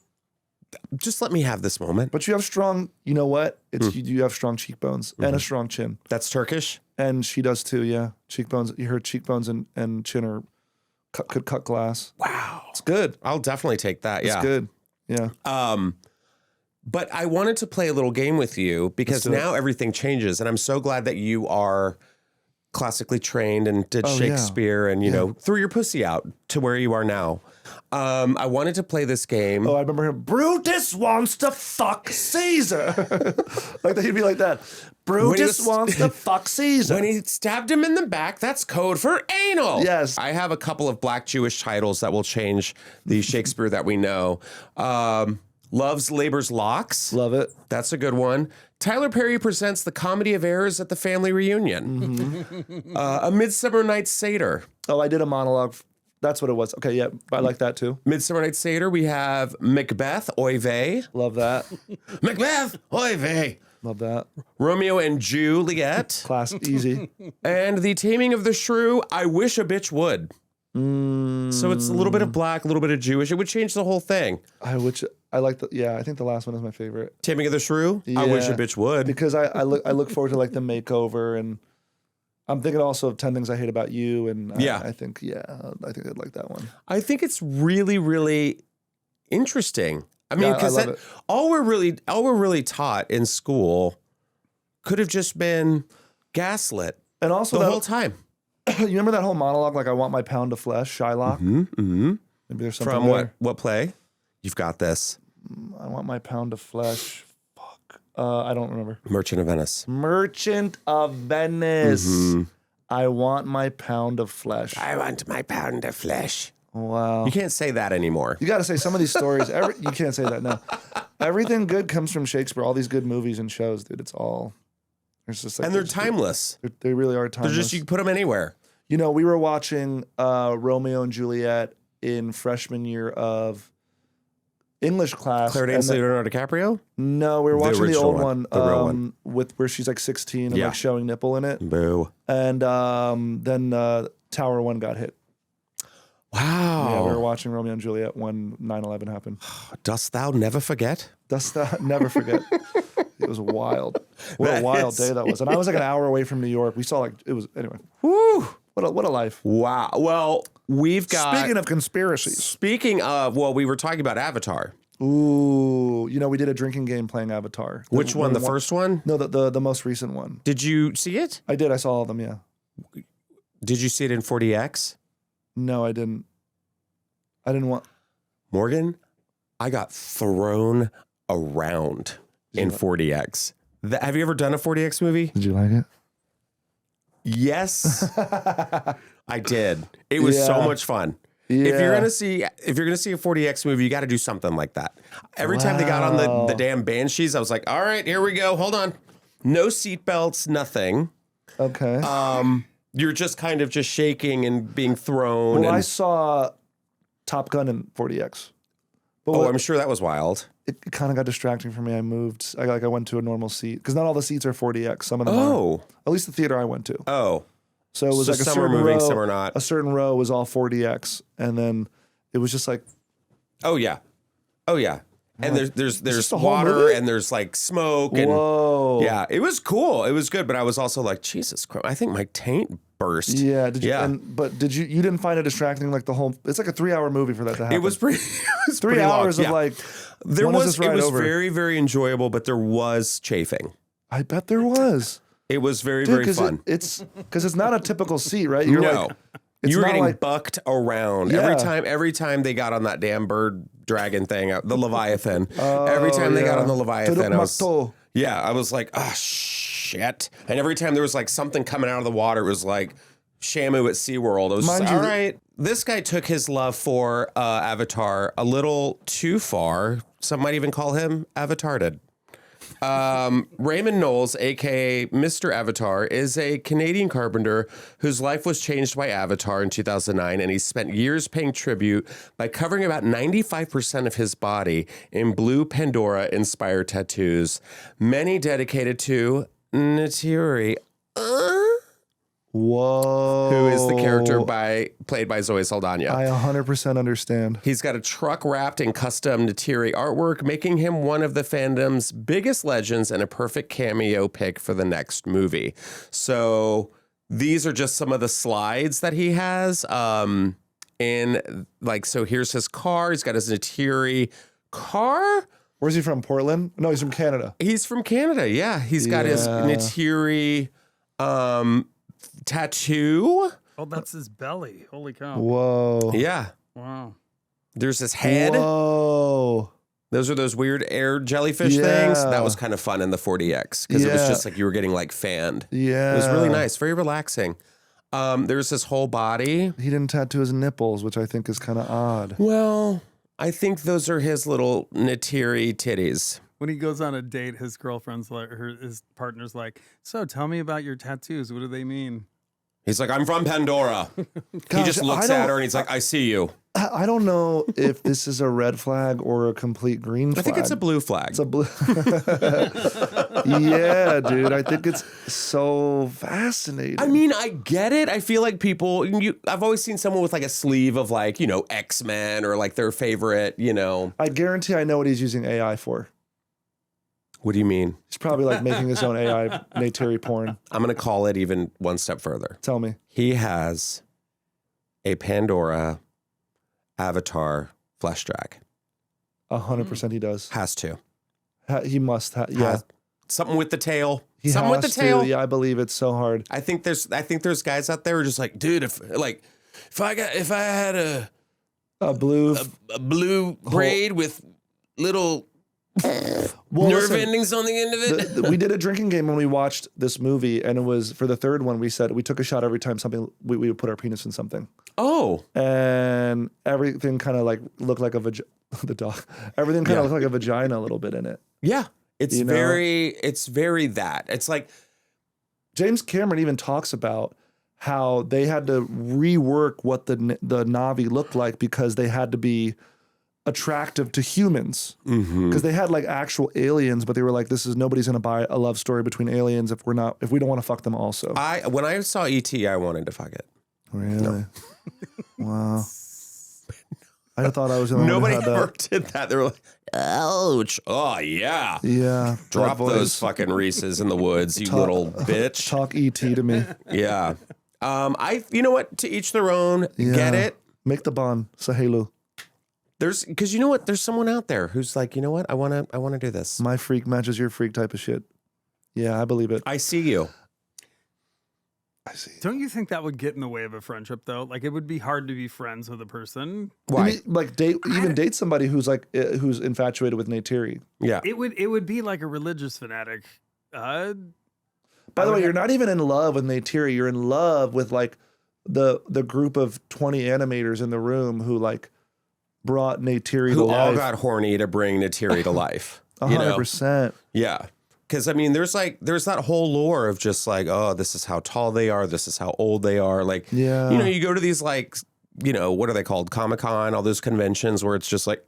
Speaker 1: Just let me have this moment.
Speaker 2: But you have strong. You know what? You have strong cheekbones and a strong chin.
Speaker 1: That's Turkish,
Speaker 2: and she does too. Yeah, cheekbones. Her cheekbones and chin are could cut glass.
Speaker 1: Wow,
Speaker 2: it's good.
Speaker 1: I'll definitely take that.
Speaker 2: It's good. Yeah.
Speaker 1: But I wanted to play a little game with you because now everything changes, and I'm so glad that you are classically trained and did Shakespeare and, you know, threw your pussy out to where you are now. I wanted to play this game.
Speaker 2: Oh, I remember him. Brutus wants to fuck Caesar. Like that, he'd be like that. Brutus wants to fuck Caesar.
Speaker 1: When he stabbed him in the back, that's code for anal.
Speaker 2: Yes.
Speaker 1: I have a couple of black Jewish titles that will change the Shakespeare that we know. Love's Labor's Locks.
Speaker 2: Love it.
Speaker 1: That's a good one. Tyler Perry presents The Comedy of Errors at the Family Reunion. A Midsummer Night's Seder.
Speaker 2: Oh, I did a monologue. That's what it was. Okay, yeah, I like that too.
Speaker 1: Midsummer Night's Seder. We have Macbeth, Oy vey.
Speaker 2: Love that.
Speaker 1: Macbeth, Oy vey.
Speaker 2: Love that.
Speaker 1: Romeo and Juliet.
Speaker 2: Class, easy.
Speaker 1: And The Taming of the Shrew, I Wish a Bitch Would. So it's a little bit of black, a little bit of Jewish. It would change the whole thing.
Speaker 2: I like I think the last one is my favorite.
Speaker 1: Taming of the Shrew?
Speaker 2: Yeah,
Speaker 1: I Wish a Bitch Would.
Speaker 2: Because I look forward to like the makeover, and I'm thinking also of 10 Things I Hate About You, and I think I'd like that one.
Speaker 1: I think it's really, really interesting. I mean, because all we're really taught in school could have just been gaslit,
Speaker 2: and also
Speaker 1: the whole time.
Speaker 2: You remember that whole monologue, like I want my pound of flesh, Shylock? Maybe there's something
Speaker 1: from
Speaker 2: there.
Speaker 1: what play? You've got this.
Speaker 2: I want my pound of flesh. Fuck. I don't remember.
Speaker 1: Merchant of Venice.
Speaker 2: Merchant of Venice. I want my pound of flesh.
Speaker 1: I want my pound of flesh.
Speaker 2: Wow.
Speaker 1: You can't say that anymore.
Speaker 2: You got to say some of these stories. You can't say that now. Everything good comes from Shakespeare. All these good movies and shows, dude. It's all. It's just like,
Speaker 1: and they're timeless.
Speaker 2: They really are timeless.
Speaker 1: They're just, you can put them anywhere.
Speaker 2: You know, we were watching Romeo and Juliet in freshman year of English class.
Speaker 1: Claire Danes, Leonardo DiCaprio?
Speaker 2: No, we were watching the old one,
Speaker 1: the real one,
Speaker 2: with where she's like 16 and like showing nipple in it.
Speaker 1: Boo.
Speaker 2: And then Tower 1 got hit.
Speaker 1: Wow.
Speaker 2: Yeah, we were watching Romeo and Juliet when 9/11 happened.
Speaker 1: Dost thou never forget?
Speaker 2: Dost thou never forget? It was wild. What a wild day that was. And I was like an hour away from New York. We saw anyway.
Speaker 1: Woo.
Speaker 2: What a life.
Speaker 1: Wow. Well, we've got.
Speaker 2: Speaking of conspiracies.
Speaker 1: Speaking of, we were talking about Avatar.
Speaker 2: Ooh, you know, we did a drinking game playing Avatar.
Speaker 1: Which one? The first one?
Speaker 2: No, the most recent one.
Speaker 1: Did you see it?
Speaker 2: I did. I saw all of them, yeah.
Speaker 1: Did you see it in 4DX?
Speaker 2: No, I didn't. I didn't want.
Speaker 1: Morgan, I got thrown around in 4DX. Have you ever done a 4DX movie?
Speaker 2: Did you like it?
Speaker 1: Yes, I did. It was so much fun. Yeah. If you're gonna see a 4DX movie, you got to do something like that. Every time they got on the damn Banshees, I was like, all right, here we go. Hold on. No seatbelts, nothing.
Speaker 2: Okay.
Speaker 1: You're just kind of just shaking and being thrown.
Speaker 2: Well, I saw Top Gun in 4DX.
Speaker 1: But I'm sure that was wild.
Speaker 2: It kind of got distracting for me. I moved. I went to a normal seat because not all the seats are 4DX. Some of them are. At least the theater I went to.
Speaker 1: Oh.
Speaker 2: So it was like a
Speaker 1: some are
Speaker 2: certain
Speaker 1: moving,
Speaker 2: row,
Speaker 1: some are not.
Speaker 2: A certain row was all 4DX, and then it was just like,
Speaker 1: Oh yeah. And there's
Speaker 2: the whole
Speaker 1: water
Speaker 2: movie?
Speaker 1: and there's like smoke and
Speaker 2: whoa.
Speaker 1: yeah, it was cool. It was good, but I was also like, Jesus Christ, I think my taint burst.
Speaker 2: Yeah. Did you? But did you didn't find it distracting? Like the whole, it's like a 3-hour movie for that to happen.
Speaker 1: It was pretty. It was
Speaker 2: 3
Speaker 1: pretty
Speaker 2: hours
Speaker 1: long.
Speaker 2: of like.
Speaker 1: There
Speaker 2: when is
Speaker 1: was.
Speaker 2: this
Speaker 1: It
Speaker 2: ride
Speaker 1: was
Speaker 2: over?
Speaker 1: very very enjoyable, but there was chafing.
Speaker 2: I bet there was.
Speaker 1: It was very
Speaker 2: Dude,
Speaker 1: very fun.
Speaker 2: It's because it's not a typical seat, right? You're
Speaker 1: No.
Speaker 2: like, it's
Speaker 1: You were
Speaker 2: not
Speaker 1: getting
Speaker 2: like,
Speaker 1: bucked around
Speaker 2: Yeah.
Speaker 1: every time they got on that damn bird dragon thing, the Leviathan. Every time they got on the Leviathan, I was like, oh shit. And every time there was like something coming out of the water, it was like Shamu at SeaWorld. I was just, all right. This guy took his love for Avatar a little too far. Some might even call him Avatarded. Raymond Knowles, aka Mr. Avatar, is a Canadian carpenter whose life was changed by Avatar in 2009, and he spent years paying tribute by covering about 95% of his body in blue Pandora-inspired tattoos, many dedicated to Neytiri.
Speaker 2: Whoa.
Speaker 1: Who is the character played by Zoe Saldana.
Speaker 2: I 100% understand.
Speaker 1: He's got a truck wrapped in custom Neytiri artwork, making him one of the fandom's biggest legends and a perfect cameo pick for the next movie. So these are just some of the slides that he has. So here's his car. He's got his Neytiri car.
Speaker 2: Where's he from? Portland? No, he's from Canada.
Speaker 1: He's from Canada. Yeah. He's got his Neytiri tattoo.
Speaker 3: Oh, that's his belly. Holy cow.
Speaker 2: Whoa.
Speaker 1: Yeah.
Speaker 3: Wow.
Speaker 1: There's his head.
Speaker 2: Whoa.
Speaker 1: Those are those weird air jellyfish things. That was kind of fun in the 40X because it was just like you were getting like fanned.
Speaker 2: Yeah.
Speaker 1: It was really nice. Very relaxing. There's his whole body.
Speaker 2: He didn't tattoo his nipples, which I think is kind of odd.
Speaker 1: Well, I think those are his little Neytiri titties.
Speaker 3: When he goes on a date, his girlfriend's like, his partner's like, so tell me about your tattoos. What do they mean?
Speaker 1: He's like, I'm from Pandora. He just looks at her and he's like, I see you.
Speaker 2: I don't know if this is a red flag or a complete green flag.
Speaker 1: I think it's a blue flag.
Speaker 2: It's a blue. Yeah, dude. I think it's so fascinating.
Speaker 1: I mean, I get it. I feel like people, I've always seen someone with like a sleeve of like, X-Men or like their favorite,
Speaker 2: I guarantee I know what he's using AI for.
Speaker 1: What do you mean?
Speaker 2: He's probably like making his own AI Neytiri porn.
Speaker 1: I'm going to call it even one step further.
Speaker 2: Tell me.
Speaker 1: He has a Pandora Avatar flesh drag.
Speaker 2: 100% he does.
Speaker 1: Has to.
Speaker 2: He must have. Yeah.
Speaker 1: Something with the tail.
Speaker 2: He
Speaker 1: Something with the
Speaker 2: has
Speaker 1: tail.
Speaker 2: to. Yeah, I believe it's so hard.
Speaker 1: I think there's guys out there who are just like, dude, if I had a
Speaker 2: blue
Speaker 1: braid with little nerve endings on the end of it.
Speaker 2: We did a drinking game when we watched this movie, and it was for the third one. We said we took a shot every time we would put our penis in something.
Speaker 1: Oh,
Speaker 2: and everything kind of like looked like the dog. Everything kind of looked like a vagina a little bit in it.
Speaker 1: Yeah, it's very that. It's like
Speaker 2: James Cameron even talks about how they had to rework what the Na'vi looked like because they had to be attractive to humans because they had like actual aliens, but they were like, nobody's gonna buy a love story between aliens if we don't want to fuck them also.
Speaker 1: When I saw E.T., I wanted to fuck it.
Speaker 2: Really? No. Wow. I thought I was the only
Speaker 1: Nobody
Speaker 2: one who had
Speaker 1: ever did that. They were like, ouch. Oh yeah.
Speaker 2: Yeah.
Speaker 1: Drop those fucking Reese's in the woods, you little bitch.
Speaker 2: Talk E.T. to me.
Speaker 1: Yeah. You know what? To each their own.
Speaker 2: Yeah.
Speaker 1: Get it?
Speaker 2: Make the bond. Sahelu.
Speaker 1: Because you know what? There's someone out there who's like, you know what? I want to do this.
Speaker 2: My freak matches your freak type of shit. Yeah, I believe it.
Speaker 1: I see you.
Speaker 2: I see.
Speaker 3: Don't you think that would get in the way of a friendship though? Like it would be hard to be friends with a person.
Speaker 1: Why?
Speaker 2: Like date somebody who's like who's infatuated with Neytiri.
Speaker 3: Yeah. It would be like a religious fanatic.
Speaker 2: By the way, you're not even in love with Neytiri. You're in love with like the group of 20 animators in the room who like brought Neytiri to life. Who
Speaker 1: all got horny to bring Neytiri to life.
Speaker 2: 100%.
Speaker 1: Yeah. Because, I mean, there's that whole lore of just like, oh, this is how tall they are. This is how old they are. Like, you go to these like you know, what are they called? Comic-Con, all those conventions where it's just like,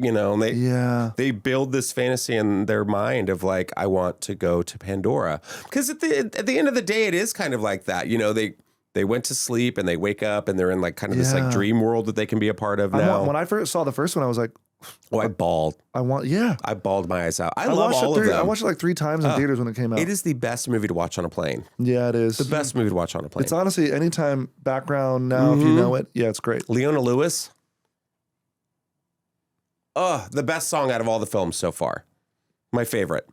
Speaker 1: you know, and they build this fantasy in their mind of like, I want to go to Pandora. Because at the end of the day, it is kind of like that. You know, they went to sleep and they wake up and they're in like kind of this like dream world that they can be a part of now.
Speaker 2: When I first saw the first one, I was like,
Speaker 1: oh, I bawled. I bawled my eyes out. I love all of them.
Speaker 2: I watched it like 3 times in theaters when it came out.
Speaker 1: It is the best movie to watch on a plane.
Speaker 2: Yeah, it is.
Speaker 1: The best movie to watch on a plane.
Speaker 2: It's honestly, anytime background now, if you know it, yeah, it's great.
Speaker 1: Leona Lewis. The best song out of all the films so far. My favorite.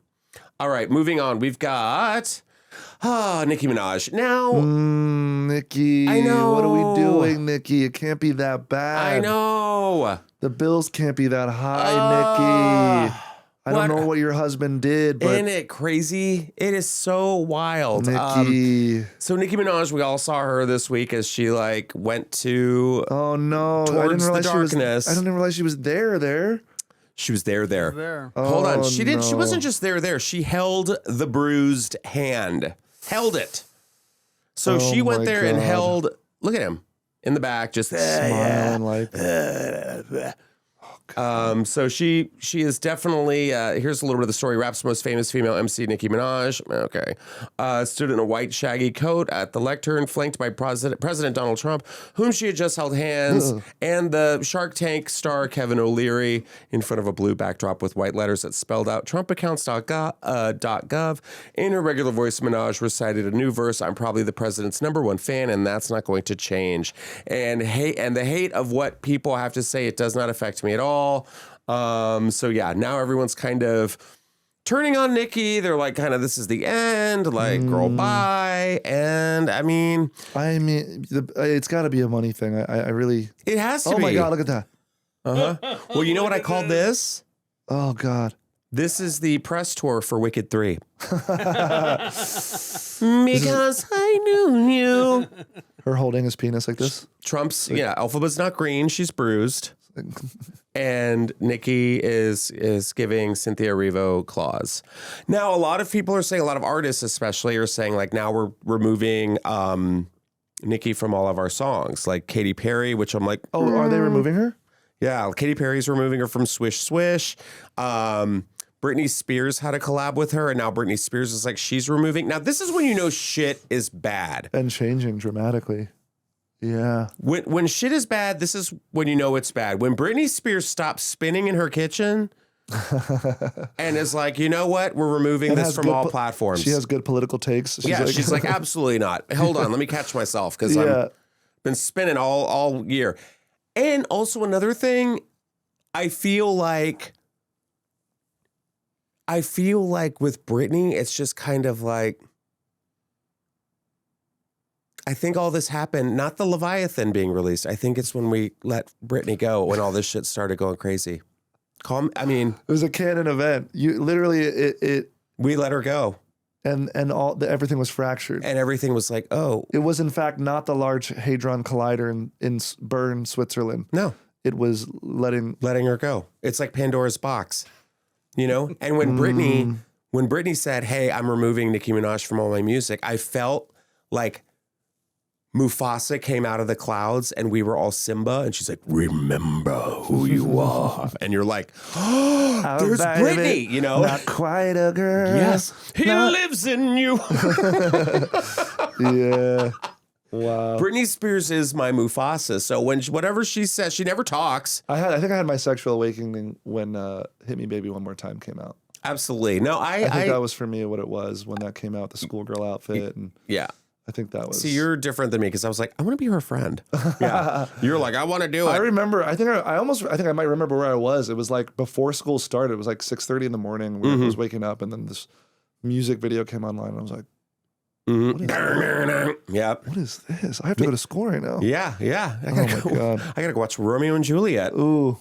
Speaker 1: All right, moving on. We've got Nicki Minaj. Now,
Speaker 2: Nicki.
Speaker 1: I know.
Speaker 2: What are we doing, Nicki? It can't be that bad.
Speaker 1: I know.
Speaker 2: The bills can't be that high, Nicki. I don't know what your husband did, but...
Speaker 1: Isn't it crazy? It is so wild.
Speaker 2: Nicki.
Speaker 1: So Nicki Minaj, we all saw her this week as she like went to...
Speaker 2: Oh, no.
Speaker 1: Towards the darkness.
Speaker 2: I didn't realize she was there.
Speaker 1: She was there.
Speaker 2: Oh,
Speaker 1: Hold on. She wasn't just there. She held the bruised hand. Held it. So she went there and held... Look at him. In the back, just...
Speaker 2: Smiling like...
Speaker 1: So she is definitely, here's a little bit of the story. Rap's most famous female MC, Nicki Minaj. Okay. Stood in a white shaggy coat at the lectern, flanked by President Donald Trump, whom she had just held hands, and the Shark Tank star Kevin O'Leary in front of a blue backdrop with white letters that spelled out TrumpAccounts.gov. In her regular voice, Minaj recited a new verse. I'm probably the president's #1 fan, and that's not going to change. And the hate of what people have to say, it does not affect me at all. So yeah, now everyone's kind of turning on Nicki. They're like, kind of, this is the end. Like, girl, bye. And I mean,
Speaker 2: it's got to be a money thing. I really.
Speaker 1: It has to be.
Speaker 2: Oh my God, look at that.
Speaker 1: Well, you know what I call this?
Speaker 2: Oh God.
Speaker 1: This is the press tour for Wicked 3. Because I knew you.
Speaker 2: Her holding his penis like this.
Speaker 1: Trump's, Elphaba's not green. She's bruised. And Nicki is giving Cynthia Erivo claws. Now, a lot of people are saying, a lot of artists especially are saying, like, now we're removing Nicki from all of our songs. Like Katy Perry, which I'm like...
Speaker 2: Oh, are they removing her?
Speaker 1: Yeah, Katy Perry's removing her from Swish Swish. Britney Spears had a collab with her, and now Britney Spears is like, she's removing. Now, this is when you know shit is bad.
Speaker 2: And changing dramatically. Yeah.
Speaker 1: When shit is bad, this is when you know it's bad. When Britney Spears stops spinning in her kitchen and is like, you know what? We're removing this from all platforms.
Speaker 2: She has good political takes.
Speaker 1: She's like, absolutely not. Hold on, let me catch myself because I've been spinning all year. And also another thing, I feel like with Britney, it's just kind of like, I think all this happened, not the Leviathan being released. I think it's when we let Britney go, when all this shit started going crazy. It
Speaker 2: was a canon event. You literally,
Speaker 1: we let her go.
Speaker 2: And everything was fractured.
Speaker 1: And everything was like, oh.
Speaker 2: It was in fact not the Large Hadron Collider in Bern, Switzerland.
Speaker 1: No.
Speaker 2: It was letting
Speaker 1: her go. It's like Pandora's box, you know? And when Britney said, hey, I'm removing Nicki Minaj from all my music, I felt like Mufasa came out of the clouds and we were all Simba, and she's like, remember who you are. And you're like, oh, there's Britney, you know?
Speaker 2: Not quite a girl.
Speaker 1: Yes. He lives in you.
Speaker 2: Yeah. Wow.
Speaker 1: Britney Spears is my Mufasa. So whatever she says, she never talks.
Speaker 2: I think I had my sexual awakening when Hit Me Baby One More Time came out.
Speaker 1: Absolutely. No, I
Speaker 2: think that was for me what it was when that came out, the schoolgirl outfit. And
Speaker 1: yeah.
Speaker 2: I think that was...
Speaker 1: See, you're different than me because I was like, I want to be her friend. Yeah. You're like, I want to do it.
Speaker 2: I remember, I think I might remember where I was. It was like before school started. It was like 6:30 in the morning. I was waking up, and then this music video came online, and I was like, what is this? I have to go to school right now.
Speaker 1: Yeah.
Speaker 2: My God.
Speaker 1: I gotta go watch Romeo and Juliet.
Speaker 2: Ooh.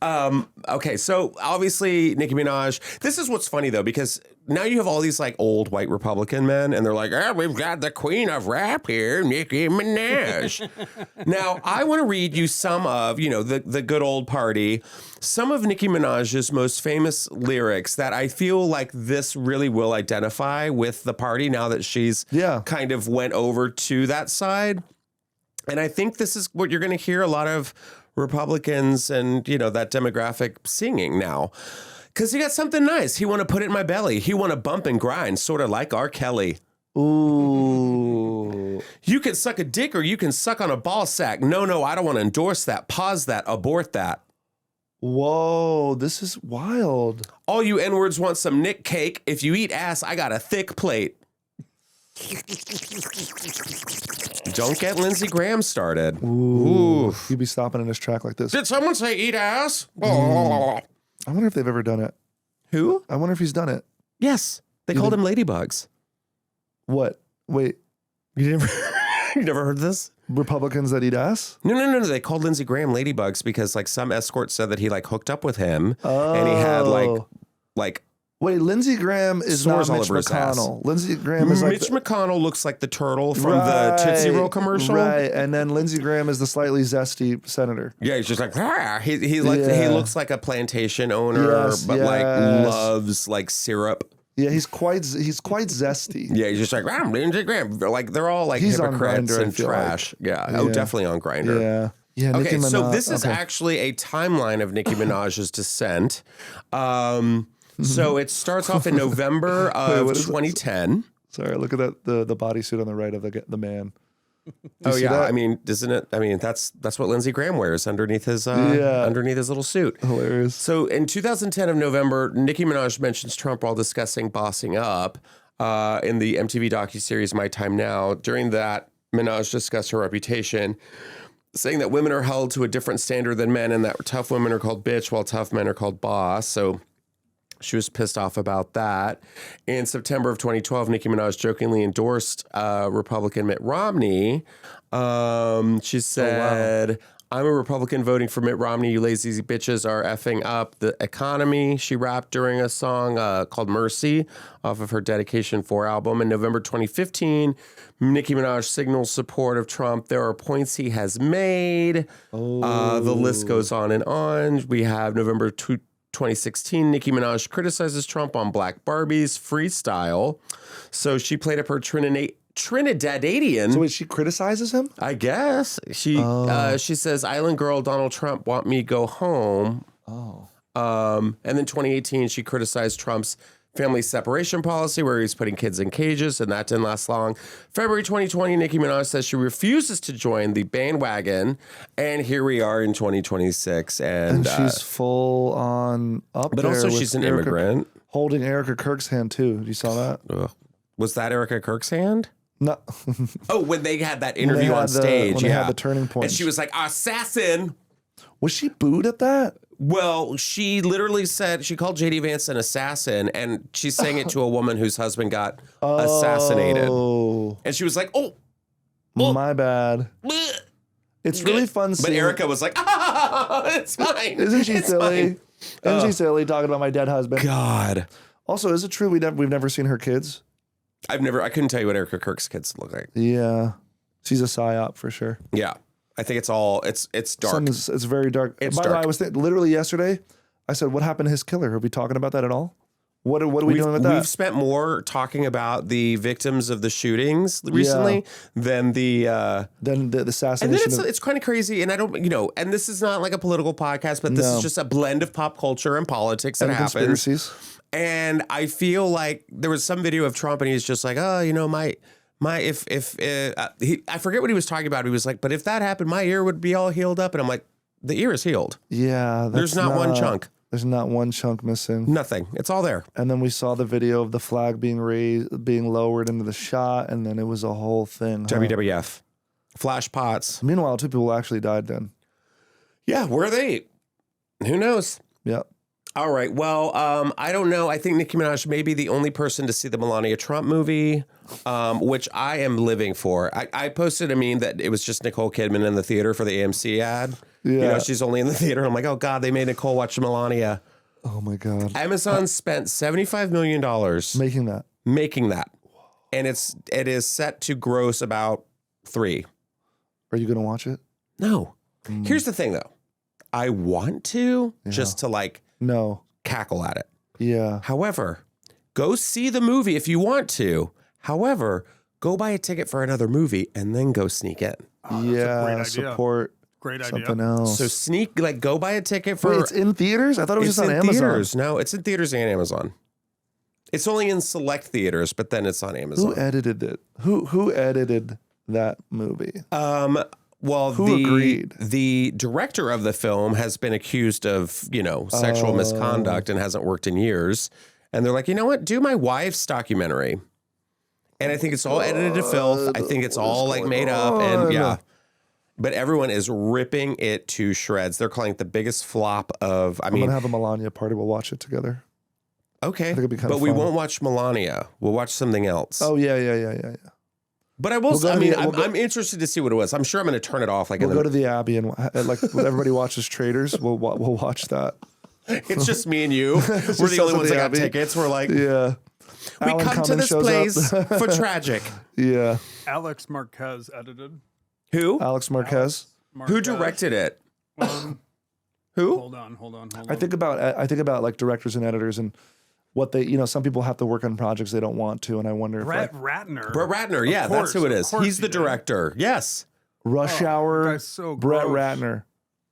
Speaker 1: Okay, so obviously Nicki Minaj. This is what's funny though, because now you have all these like old white Republican men, and they're like, we've got the queen of rap here, Nicki Minaj. Now I want to read you some of, the good old party, some of Nicki Minaj's most famous lyrics that I feel like this really will identify with the party now that she's kind of went over to that side. And I think this is what you're going to hear a lot of Republicans and, that demographic singing now. Because he got something nice. He want to put it in my belly. He want to bump and grind, sort of like R. Kelly.
Speaker 2: Ooh.
Speaker 1: You can suck a dick or you can suck on a ball sack. No, I don't want to endorse that. Pause that. Abort that.
Speaker 2: Whoa, this is wild.
Speaker 1: All you N-words want some Nick cake. If you eat ass, I got a thick plate. Don't get Lindsey Graham started.
Speaker 2: Ooh. He'd be stopping in his track like this.
Speaker 1: Did someone say eat ass?
Speaker 2: I wonder if they've ever done it.
Speaker 1: Who?
Speaker 2: I wonder if he's done it.
Speaker 1: Yes. They called him ladybugs.
Speaker 2: What? Wait.
Speaker 1: You never heard this?
Speaker 2: Republicans that eat ass?
Speaker 1: No. They called Lindsey Graham ladybugs because some escort said that he hooked up with him and he had like.
Speaker 2: Wait, Lindsey Graham is not Mitch McConnell. Lindsey Graham is
Speaker 1: Mitch McConnell looks like the turtle from the Tootsie Roll commercial.
Speaker 2: Right, and then Lindsey Graham is the slightly zesty senator.
Speaker 1: Yeah, he's just like, he looks like a plantation owner, but loves syrup.
Speaker 2: Yeah, he's quite zesty.
Speaker 1: Yeah, he's just like, Lindsey Graham. They're all
Speaker 2: he's
Speaker 1: hypocrites
Speaker 2: on Grindr,
Speaker 1: and trash. Yeah. Oh, definitely on Grindr.
Speaker 2: Yeah.
Speaker 1: Okay, so this is actually a timeline of Nicki Minaj's descent. So it starts off in November of 2010.
Speaker 2: Sorry, look at that the bodysuit on the right of the man.
Speaker 1: Oh yeah, that? I mean, doesn't it? I mean, that's what Lindsey Graham wears underneath his little suit.
Speaker 2: Hilarious.
Speaker 1: So in 2010 of November, Nicki Minaj mentions Trump while discussing bossing up in the MTV docuseries My Time Now. During that, Minaj discussed her reputation, saying that women are held to a different standard than men, and that tough women are called bitch while tough men are called boss. So she was pissed off about that. In September of 2012, Nicki Minaj jokingly endorsed Republican Mitt Romney. She said, I'm a Republican voting for Mitt Romney. You lazy bitches are effing up the economy. She rapped during a song called Mercy off of her Dedication 4 album. In November 2015, Nicki Minaj signals support of Trump. There are points he has made. The list goes on and on. We have November 2016, Nicki Minaj criticizes Trump on Black Barbie's freestyle. So she played up her Trinidadian.
Speaker 2: So wait, she criticizes him?
Speaker 1: I guess. She says, Island Girl, Donald Trump want me go home. And then 2018, she criticized Trump's family separation policy where he's putting kids in cages, and that didn't last long. February 2020, Nicki Minaj says she refuses to join the bandwagon, and here we are in 2026. And
Speaker 2: she's full on up
Speaker 1: but
Speaker 2: there. But
Speaker 1: also she's an immigrant.
Speaker 2: Holding Erica Kirk's hand, too. You saw that?
Speaker 1: Ugh. Was that Erica Kirk's hand?
Speaker 2: No.
Speaker 1: When they had that interview on stage.
Speaker 2: When they had the turning point.
Speaker 1: And she was like, assassin.
Speaker 2: Was she booed at that?
Speaker 1: Well, she literally said, she called J.D. Vance an assassin, and she's saying it to a woman whose husband got assassinated. And she was like,
Speaker 2: my bad.
Speaker 1: Bleh.
Speaker 2: It's really fun seeing.
Speaker 1: But Erica was like, it's fine.
Speaker 2: Isn't she
Speaker 1: it's
Speaker 2: silly?
Speaker 1: Fine.
Speaker 2: Isn't she silly talking about my dead husband?
Speaker 1: God.
Speaker 2: Also, is it true we've never seen her kids?
Speaker 1: I couldn't tell you what Erica Kirk's kids look like.
Speaker 2: Yeah. She's a psyop for sure.
Speaker 1: Yeah. I think it's dark.
Speaker 2: It's very dark.
Speaker 1: It's
Speaker 2: By
Speaker 1: dark.
Speaker 2: the way, I was literally yesterday, I said, what happened to his killer? Are we talking about that at all? What are we doing with that?
Speaker 1: We've spent more talking about the victims of the shootings recently than the assassination. And then it's kind of crazy, and I don't, and this is not like a political podcast, but this is just a blend of pop culture and politics that happens.
Speaker 2: Conspiracies.
Speaker 1: And I feel like there was some video of Trump, and he's just like, I forget what he was talking about. He was like, but if that happened, my ear would be all healed up. And I'm like, the ear is healed.
Speaker 2: Yeah.
Speaker 1: There's not one chunk.
Speaker 2: There's not one chunk missing.
Speaker 1: Nothing. It's all there.
Speaker 2: And then we saw the video of the flag being lowered into the shot, and then it was a whole thing.
Speaker 1: WWF. Flash pots.
Speaker 2: Meanwhile, 2 people actually died then.
Speaker 1: Yeah, where are they? Who knows?
Speaker 2: Yeah.
Speaker 1: All right. Well, I don't know. I think Nicki Minaj may be the only person to see the Melania Trump movie, which I am living for. I posted a meme that it was just Nicole Kidman in the theater for the AMC ad. Yeah. She's only in the theater. I'm like, oh, God, they made Nicole watch Melania.
Speaker 2: Oh, my God.
Speaker 1: Amazon spent $75 million making that. And it is set to gross about 3.
Speaker 2: Are you going to watch it?
Speaker 1: No. Here's the thing, though. I want to just to cackle at it.
Speaker 2: Yeah.
Speaker 1: However, go see the movie if you want to. However, go buy a ticket for another movie and then go sneak in.
Speaker 3: Oh, that's a great idea.
Speaker 2: Support
Speaker 3: Great idea.
Speaker 2: something else.
Speaker 1: So sneak, like, go buy a ticket for.
Speaker 2: Wait, it's in theaters? I thought it was
Speaker 1: it's
Speaker 2: just on
Speaker 1: in
Speaker 2: Amazon.
Speaker 1: theaters. No, it's in theaters and Amazon. It's only in select theaters, but then it's on Amazon.
Speaker 2: Who edited it? Who edited that movie?
Speaker 1: Well,
Speaker 2: Who agreed?
Speaker 1: The director of the film has been accused of, sexual misconduct and hasn't worked in years. And they're like, you know what? Do my wife's documentary. And I think it's all edited to filth. I think it's all like made up. And yeah. But everyone is ripping it to shreds. They're calling it the biggest flop of,
Speaker 2: I'm going to have a Melania party. We'll watch it together.
Speaker 1: Okay.
Speaker 2: it'd be kind
Speaker 1: but
Speaker 2: of
Speaker 1: we
Speaker 2: fun.
Speaker 1: won't watch Melania. We'll watch something else.
Speaker 2: Oh, yeah.
Speaker 1: But I will. I'm interested to see what it was. I'm sure I'm going to turn it off. Like
Speaker 2: we'll go to the Abbey and like everybody watches Traders. We'll watch that.
Speaker 1: It's just me and you. We're the only ones that got tickets. We're like,
Speaker 2: yeah.
Speaker 1: We
Speaker 2: Alan
Speaker 1: come to
Speaker 2: Cummins
Speaker 1: this place for tragic.
Speaker 2: Yeah.
Speaker 3: Alex Marquez edited.
Speaker 1: Who?
Speaker 2: Alex Marquez.
Speaker 1: Who directed it? Who?
Speaker 3: Hold on.
Speaker 2: I think about like directors and editors and what they, some people have to work on projects they don't want to, and I wonder if
Speaker 3: Brett Ratner.
Speaker 1: Brett Ratner, yeah, that's who it is. He's the director. Yes.
Speaker 2: Rush Hour,
Speaker 3: guy's so
Speaker 2: Brett
Speaker 3: gross.
Speaker 2: Ratner.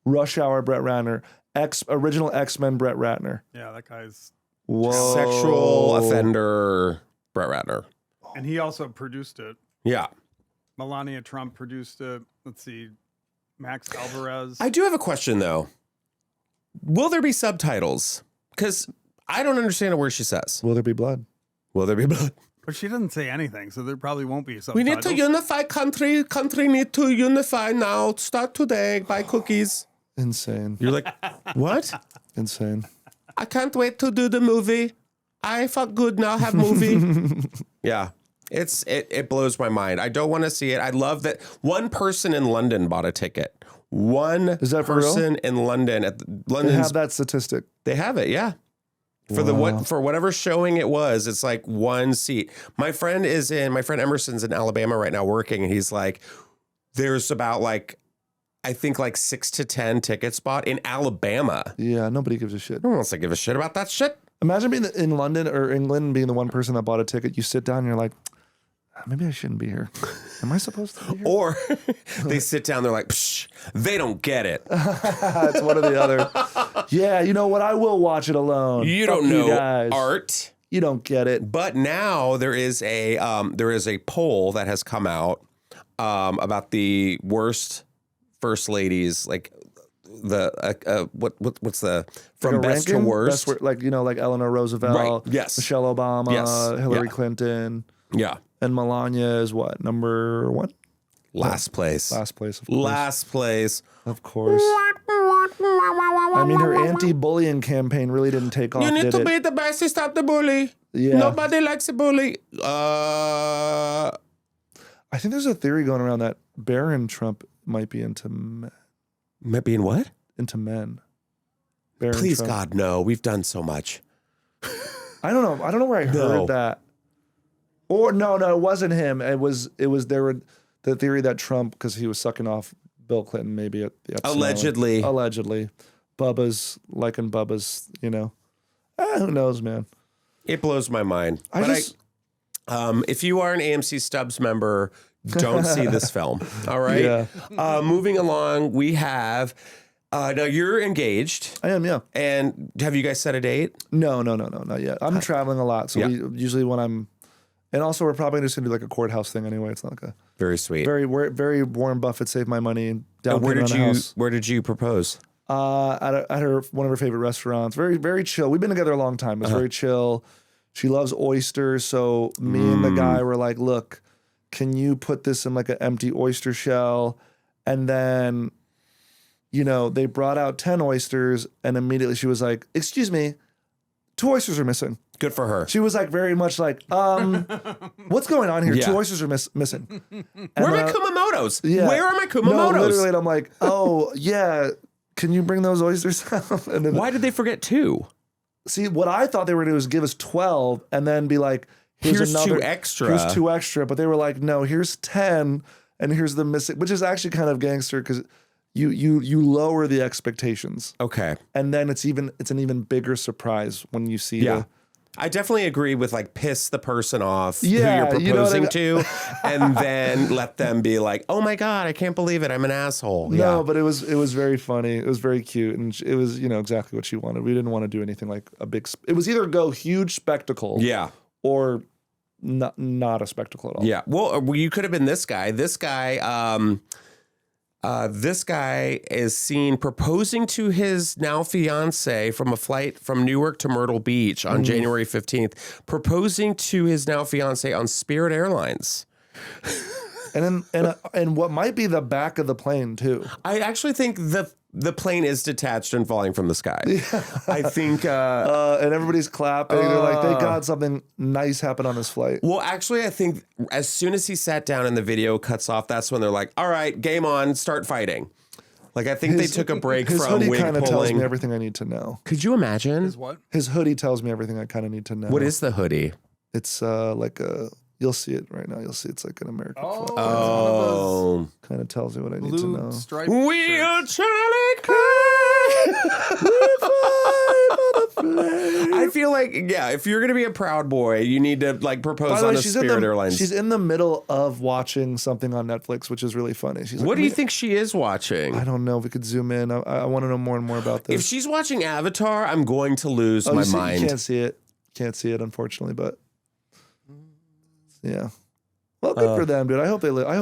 Speaker 2: Rush Hour, Brett Ratner. Original X-Men, Brett Ratner.
Speaker 3: Yeah, that guy's.
Speaker 2: Whoa.
Speaker 1: Sexual offender, Brett Ratner.
Speaker 3: And he also produced it.
Speaker 1: Yeah.
Speaker 3: Melania Trump produced it. Let's see. Max Alvarez.
Speaker 1: I do have a question, though. Will there be subtitles? Because I don't understand a word she says.
Speaker 2: Will there be blood?
Speaker 1: Will there be blood?
Speaker 3: But she doesn't say anything, so there probably won't be subtitles.
Speaker 1: We need to unify country. Country need to unify now. Start today. Buy cookies.
Speaker 2: Insane.
Speaker 1: You're like, what?
Speaker 2: Insane.
Speaker 1: I can't wait to do the movie. I felt good now. Have movie. Yeah. It blows my mind. I don't want to see it. I love that one person in London bought a ticket.
Speaker 2: Is that for real?
Speaker 1: Person in London at London's.
Speaker 2: They have that statistic.
Speaker 1: They have it, yeah. For whatever showing it was, it's like one seat. My friend Emerson's in Alabama right now working, and he's like, there's about I think 6 to 10 tickets bought in Alabama.
Speaker 2: Yeah, nobody gives a shit.
Speaker 1: No one wants to give a shit about that shit.
Speaker 2: Imagine being in London or England and being the one person that bought a ticket. You sit down and you're like, maybe I shouldn't be here. Am I supposed to be here?
Speaker 1: Or they sit down, they're like, psh, they don't get it.
Speaker 2: It's one or the other. Yeah, you know what? I will watch it alone.
Speaker 1: You
Speaker 2: Fuck
Speaker 1: don't know
Speaker 2: guys.
Speaker 1: art.
Speaker 2: You don't get it.
Speaker 1: But now there is a poll that has come out about the worst first ladies, like what's the from
Speaker 2: Like
Speaker 1: best
Speaker 2: ranking?
Speaker 1: to worst?
Speaker 2: Like Eleanor Roosevelt,
Speaker 1: Right. Yes.
Speaker 2: Michelle Obama,
Speaker 1: Yes.
Speaker 2: Hillary
Speaker 1: Yeah.
Speaker 2: Clinton,
Speaker 1: Yeah.
Speaker 2: and Melania is what, number one?
Speaker 1: Last place.
Speaker 2: Last place, of course.
Speaker 1: Last place.
Speaker 2: Of course. I mean, her anti-bullying campaign really didn't take off,
Speaker 1: You need
Speaker 2: did
Speaker 1: to
Speaker 2: it?
Speaker 1: be the best to stop the bully.
Speaker 2: Yeah.
Speaker 1: Nobody likes a bully.
Speaker 2: I think there's a theory going around that Barron Trump might be into men.
Speaker 1: Might be in what?
Speaker 2: Into men. Barron
Speaker 1: Please,
Speaker 2: Trump.
Speaker 1: God, no. We've done so much.
Speaker 2: I don't know. I don't know where I heard that. Or no, it wasn't him. It was the theory that Trump, because he was sucking off Bill Clinton, maybe at the Epstein
Speaker 1: Allegedly.
Speaker 2: Island. Allegedly. Bubba's, who knows, man.
Speaker 1: It blows my mind. If you are an AMC Stubs member, don't see this film. All right.
Speaker 2: Yeah.
Speaker 1: Moving along, we have. Now you're engaged.
Speaker 2: I am, yeah.
Speaker 1: And have you guys set a date?
Speaker 2: No, not yet. I'm traveling a lot, so
Speaker 1: Yeah.
Speaker 2: we usually when I'm, and also we're probably just gonna do like a courthouse thing anyway. It's not like a
Speaker 1: Very sweet.
Speaker 2: very Warren Buffett save my money and down
Speaker 1: Where
Speaker 2: payment
Speaker 1: did
Speaker 2: on a
Speaker 1: you
Speaker 2: house.
Speaker 1: Where did you propose?
Speaker 2: At one of her favorite restaurants. Very, very chill. We've been together a long time. It's very chill. She loves oysters. So me and the guy were like, look, can you put this in like an empty oyster shell? And then, they brought out 10 oysters and immediately she was like, excuse me, 2 oysters are missing.
Speaker 1: Good for her.
Speaker 2: She was like very much like, what's going on here?
Speaker 1: Yeah.
Speaker 2: 2 oysters are missing.
Speaker 1: Where are my Kumamotos?
Speaker 2: Yeah.
Speaker 1: Where are my
Speaker 2: No,
Speaker 1: Kumamotos?
Speaker 2: literally, and I'm like, oh, yeah, can you bring those oysters out? And then,
Speaker 1: Why did they forget 2?
Speaker 2: see, what I thought they were going to do is give us 12 and then be like, here's
Speaker 1: 2 extra.
Speaker 2: Here's 2 extra. But they were like, no, here's 10 and here's the missing, which is actually kind of gangster because you lower the expectations.
Speaker 1: Okay.
Speaker 2: And then it's an even bigger surprise when you see
Speaker 1: Yeah. I definitely agree with like piss the person off
Speaker 2: Yeah,
Speaker 1: who you're
Speaker 2: you know what I
Speaker 1: proposing
Speaker 2: mean?
Speaker 1: to, and then let them be like, "Oh my god, I can't believe it, I'm an asshole."
Speaker 2: No,
Speaker 1: Yeah.
Speaker 2: but it was very funny. It was very cute, and it was exactly what she wanted. We didn't want to do anything like a big. It was either go huge spectacle,
Speaker 1: Yeah.
Speaker 2: or not a spectacle at all.
Speaker 1: Yeah. Well, you could have been this guy. This guy is seen proposing to his now fiance from a flight from Newark to Myrtle Beach on January 15th, proposing to his now fiance on Spirit Airlines.
Speaker 2: And what might be the back of the plane too.
Speaker 1: I actually think the plane is detached and falling from the sky. I think.
Speaker 2: And everybody's clapping. They're like, thank God something nice happened on this flight.
Speaker 1: Well, actually, I think as soon as he sat down and the video cuts off, that's when they're like, all right, game on, start fighting. Like, I think they took a break
Speaker 2: his
Speaker 1: from
Speaker 2: hoodie
Speaker 1: wig
Speaker 2: kind of tells
Speaker 1: pulling.
Speaker 2: me everything I need to know.
Speaker 1: Could you imagine?
Speaker 3: Is what?
Speaker 2: His hoodie tells me everything I kind of need to know.
Speaker 1: What is the hoodie?
Speaker 2: It's like a. You'll see it right now. You'll see it's like an American flag.
Speaker 1: Oh.
Speaker 2: Kind of tells me what I need to know.
Speaker 3: Blue striped
Speaker 1: We are
Speaker 3: shirts.
Speaker 1: Charlie I feel like, yeah, if you're going to be a proud boy, you need to like propose
Speaker 2: By the
Speaker 1: on
Speaker 2: way,
Speaker 1: a Spirit Airlines.
Speaker 2: she's in the middle of watching something on Netflix, which is really funny. She's like,
Speaker 1: What do you think she is watching?
Speaker 2: I don't know. If we could zoom in. I want to know more and more about this.
Speaker 1: If she's watching Avatar, I'm going to lose my mind.
Speaker 2: You can't see it. Can't see it, unfortunately, but yeah. Well, good for them, dude. I hope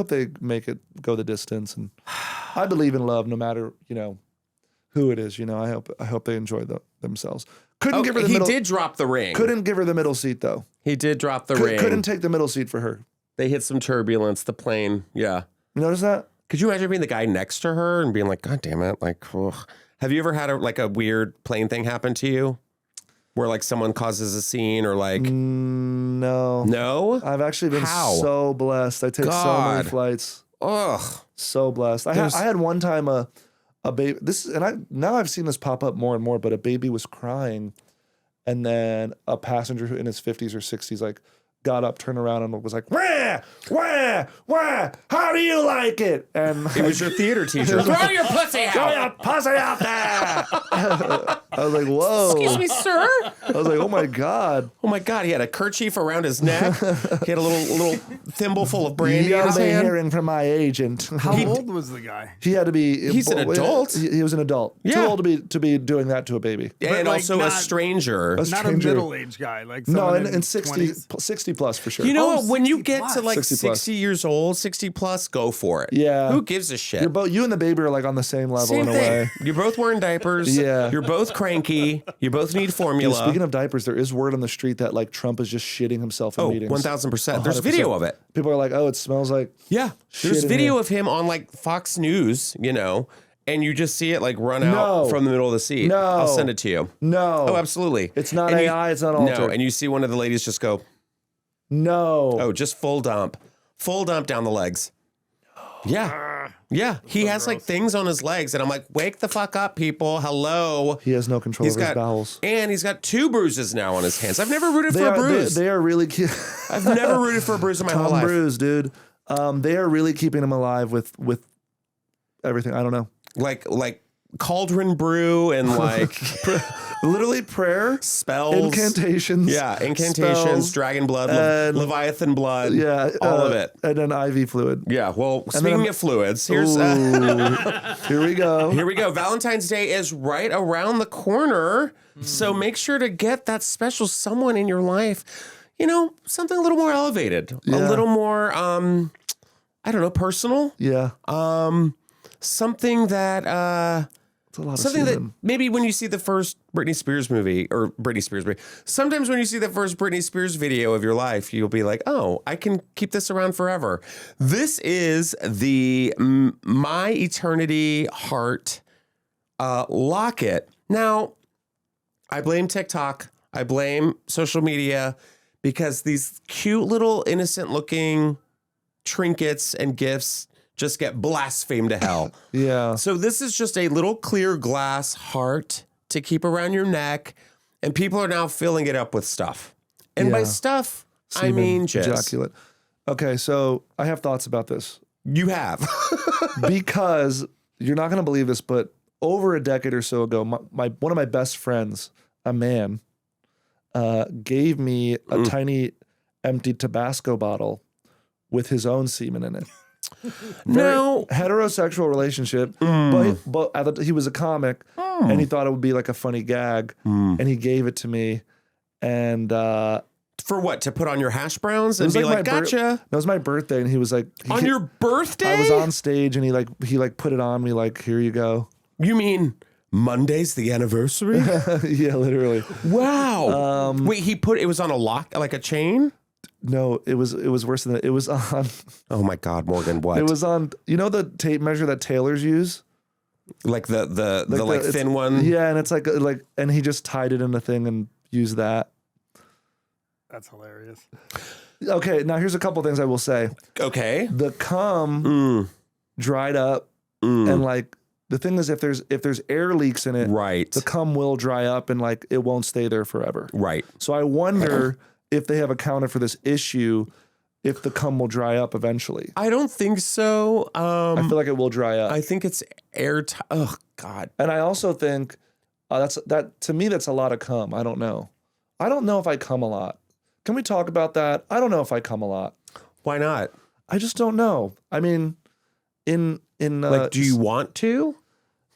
Speaker 2: they make it go the distance, and I believe in love, no matter who it is. I hope they enjoy themselves. Couldn't give her the
Speaker 1: he
Speaker 2: middle.
Speaker 1: did drop the ring.
Speaker 2: Couldn't give her the middle seat though.
Speaker 1: He did drop the ring.
Speaker 2: Couldn't take the middle seat for her.
Speaker 1: They hit some turbulence. The plane, yeah.
Speaker 2: You notice that?
Speaker 1: Could you imagine being the guy next to her and being like, God damn it, like, ugh. Have you ever had a weird plane thing happen to you? Where like someone causes a scene or like
Speaker 2: No.
Speaker 1: No?
Speaker 2: I've actually been
Speaker 1: How?
Speaker 2: so blessed. I take so
Speaker 1: God.
Speaker 2: many flights.
Speaker 1: Ugh.
Speaker 2: So blessed. I had one time a baby. Now I've seen this pop up more and more. But a baby was crying, and then a passenger who in his 50s or 60s like got up, turned around, and was like, "Wah, wah, wah! How do you like it?" And
Speaker 1: It was your theater teacher. Throw your pussy out.
Speaker 2: throw your pussy out there. I was like, "Whoa!"
Speaker 1: Excuse me, sir.
Speaker 2: I was like, "Oh my God!"
Speaker 1: Oh my God, he had a kerchief around his neck. He had a little thimble full of brandy in
Speaker 2: You'll
Speaker 1: his
Speaker 2: be
Speaker 1: hand.
Speaker 2: hearing from my agent.
Speaker 3: How old was the guy?
Speaker 2: He had to be.
Speaker 1: He's an adult.
Speaker 2: He was an adult.
Speaker 1: Yeah.
Speaker 2: Too old to be doing that to a baby.
Speaker 1: And
Speaker 3: But, like,
Speaker 1: also a
Speaker 3: not-
Speaker 1: stranger.
Speaker 3: Not a
Speaker 2: stranger.
Speaker 3: middle-aged guy. Like
Speaker 2: No,
Speaker 3: someone
Speaker 2: and 60,
Speaker 3: 20s.
Speaker 2: 60 plus for sure.
Speaker 1: You know
Speaker 3: Oh,
Speaker 1: what? When you
Speaker 3: 60
Speaker 1: get
Speaker 3: plus.
Speaker 1: to like
Speaker 2: 60
Speaker 1: 60,
Speaker 2: plus.
Speaker 1: years old, 60 plus, go for it.
Speaker 2: Yeah.
Speaker 1: Who gives a shit?
Speaker 2: You and the baby are like on the same level
Speaker 1: Same
Speaker 2: in a
Speaker 1: thing.
Speaker 2: way.
Speaker 1: You're both wearing diapers.
Speaker 2: Yeah.
Speaker 1: You're both cranky. You both need formula.
Speaker 2: Dude, speaking of diapers, there is word on the street that like Trump is just shitting himself in meetings.
Speaker 1: 1,000%. There's
Speaker 2: 100%.
Speaker 1: video of it.
Speaker 2: People are like, "Oh, it smells like."
Speaker 1: Yeah. There's
Speaker 2: Shit in
Speaker 1: video
Speaker 2: here.
Speaker 1: of him on like Fox News, and you just see it like run
Speaker 2: No.
Speaker 1: out from the middle of the seat.
Speaker 2: No.
Speaker 1: I'll send it to you.
Speaker 2: No.
Speaker 1: Oh, absolutely.
Speaker 2: It's not
Speaker 1: And
Speaker 2: AI. It's not
Speaker 1: No,
Speaker 2: altered.
Speaker 1: and you see one of the ladies just go,
Speaker 2: No.
Speaker 1: oh, just full dump down the legs. Yeah. Yeah. He has like things on his legs, and I'm like, wake the fuck up, people. Hello.
Speaker 2: He has no control over his bowels.
Speaker 1: And he's got 2 bruises now on his hands. I've never rooted for a bruise.
Speaker 2: They are really cute.
Speaker 1: I've never rooted for a bruise in my whole
Speaker 2: Tom
Speaker 1: life.
Speaker 2: Bruise, dude. They are really keeping him alive with everything. I don't know.
Speaker 1: Like cauldron brew and like
Speaker 2: Literally prayer,
Speaker 1: spells,
Speaker 2: incantations.
Speaker 1: Yeah, incantations,
Speaker 2: spells,
Speaker 1: dragon blood,
Speaker 2: and-
Speaker 1: Leviathan blood.
Speaker 2: Yeah,
Speaker 1: all of it.
Speaker 2: and then IV fluid.
Speaker 1: Yeah. Well,
Speaker 2: then
Speaker 1: speaking
Speaker 2: I'm-
Speaker 1: of fluids, here's
Speaker 2: Ooh. Here we go.
Speaker 1: here we go. Valentine's Day is right around the corner, so make sure to get that special someone in your life. Something a little more elevated, a
Speaker 2: Yeah.
Speaker 1: little more, I don't know, personal.
Speaker 2: Yeah,
Speaker 1: Something that.
Speaker 2: it's a lot of
Speaker 1: Something that
Speaker 2: semen.
Speaker 1: maybe when you see the first Britney Spears movie, sometimes when you see the first Britney Spears video of your life, you'll be like, oh, I can keep this around forever. This is the My Eternity Heart locket. Now, I blame TikTok. I blame social media because these cute little innocent looking trinkets and gifts just get blasphemed to hell.
Speaker 2: Yeah.
Speaker 1: So this is just a little clear glass heart to keep around your neck, and people are now filling it up with stuff. And by
Speaker 2: Yeah.
Speaker 1: stuff, I
Speaker 2: Semen,
Speaker 1: mean just
Speaker 2: ejaculate. Okay, so I have thoughts about this
Speaker 1: you have.
Speaker 2: because you're not going to believe this, but over a decade or so ago, one of my best friends, a man, gave me a tiny empty Tabasco bottle with his own semen in it.
Speaker 1: No.
Speaker 2: Heterosexual relationship, but he was a comic and he thought it would be like a funny gag and he gave it to me and
Speaker 1: For what? To put on your hash browns and
Speaker 2: was
Speaker 1: be
Speaker 2: like
Speaker 1: like,
Speaker 2: my
Speaker 1: gotcha.
Speaker 2: that was my birthday and he was like
Speaker 1: On your birthday?
Speaker 2: I was on stage and he put it on me like, here you go.
Speaker 1: You mean Monday's the anniversary?
Speaker 2: Yeah, literally.
Speaker 1: Wow. Wait, it was on a lock, like a chain?
Speaker 2: No, it was worse than that. It was on
Speaker 1: Oh my God, Morgan, what?
Speaker 2: it was on, you know the tape measure that tailors use?
Speaker 1: like the
Speaker 2: it's-
Speaker 1: thin one?
Speaker 2: Yeah, and it's like and he just tied it in a thing and used that.
Speaker 3: That's hilarious.
Speaker 2: Okay, now here's a couple things I will say.
Speaker 1: Okay.
Speaker 2: The cum dried up and like the thing is if there's air leaks in it,
Speaker 1: Right.
Speaker 2: the cum will dry up and like it won't stay there forever.
Speaker 1: Right.
Speaker 2: So I wonder if they have accounted for this issue, if the cum will dry up eventually.
Speaker 1: I don't think so.
Speaker 2: I feel like it will dry up.
Speaker 1: I think it's airtight. Oh God.
Speaker 2: And I also think that to me that's a lot of cum. I don't know. I don't know if I cum a lot. Can we talk about that? I don't know if I cum a lot.
Speaker 1: Why not?
Speaker 2: I just don't know. I mean, in
Speaker 1: Like, do you want to?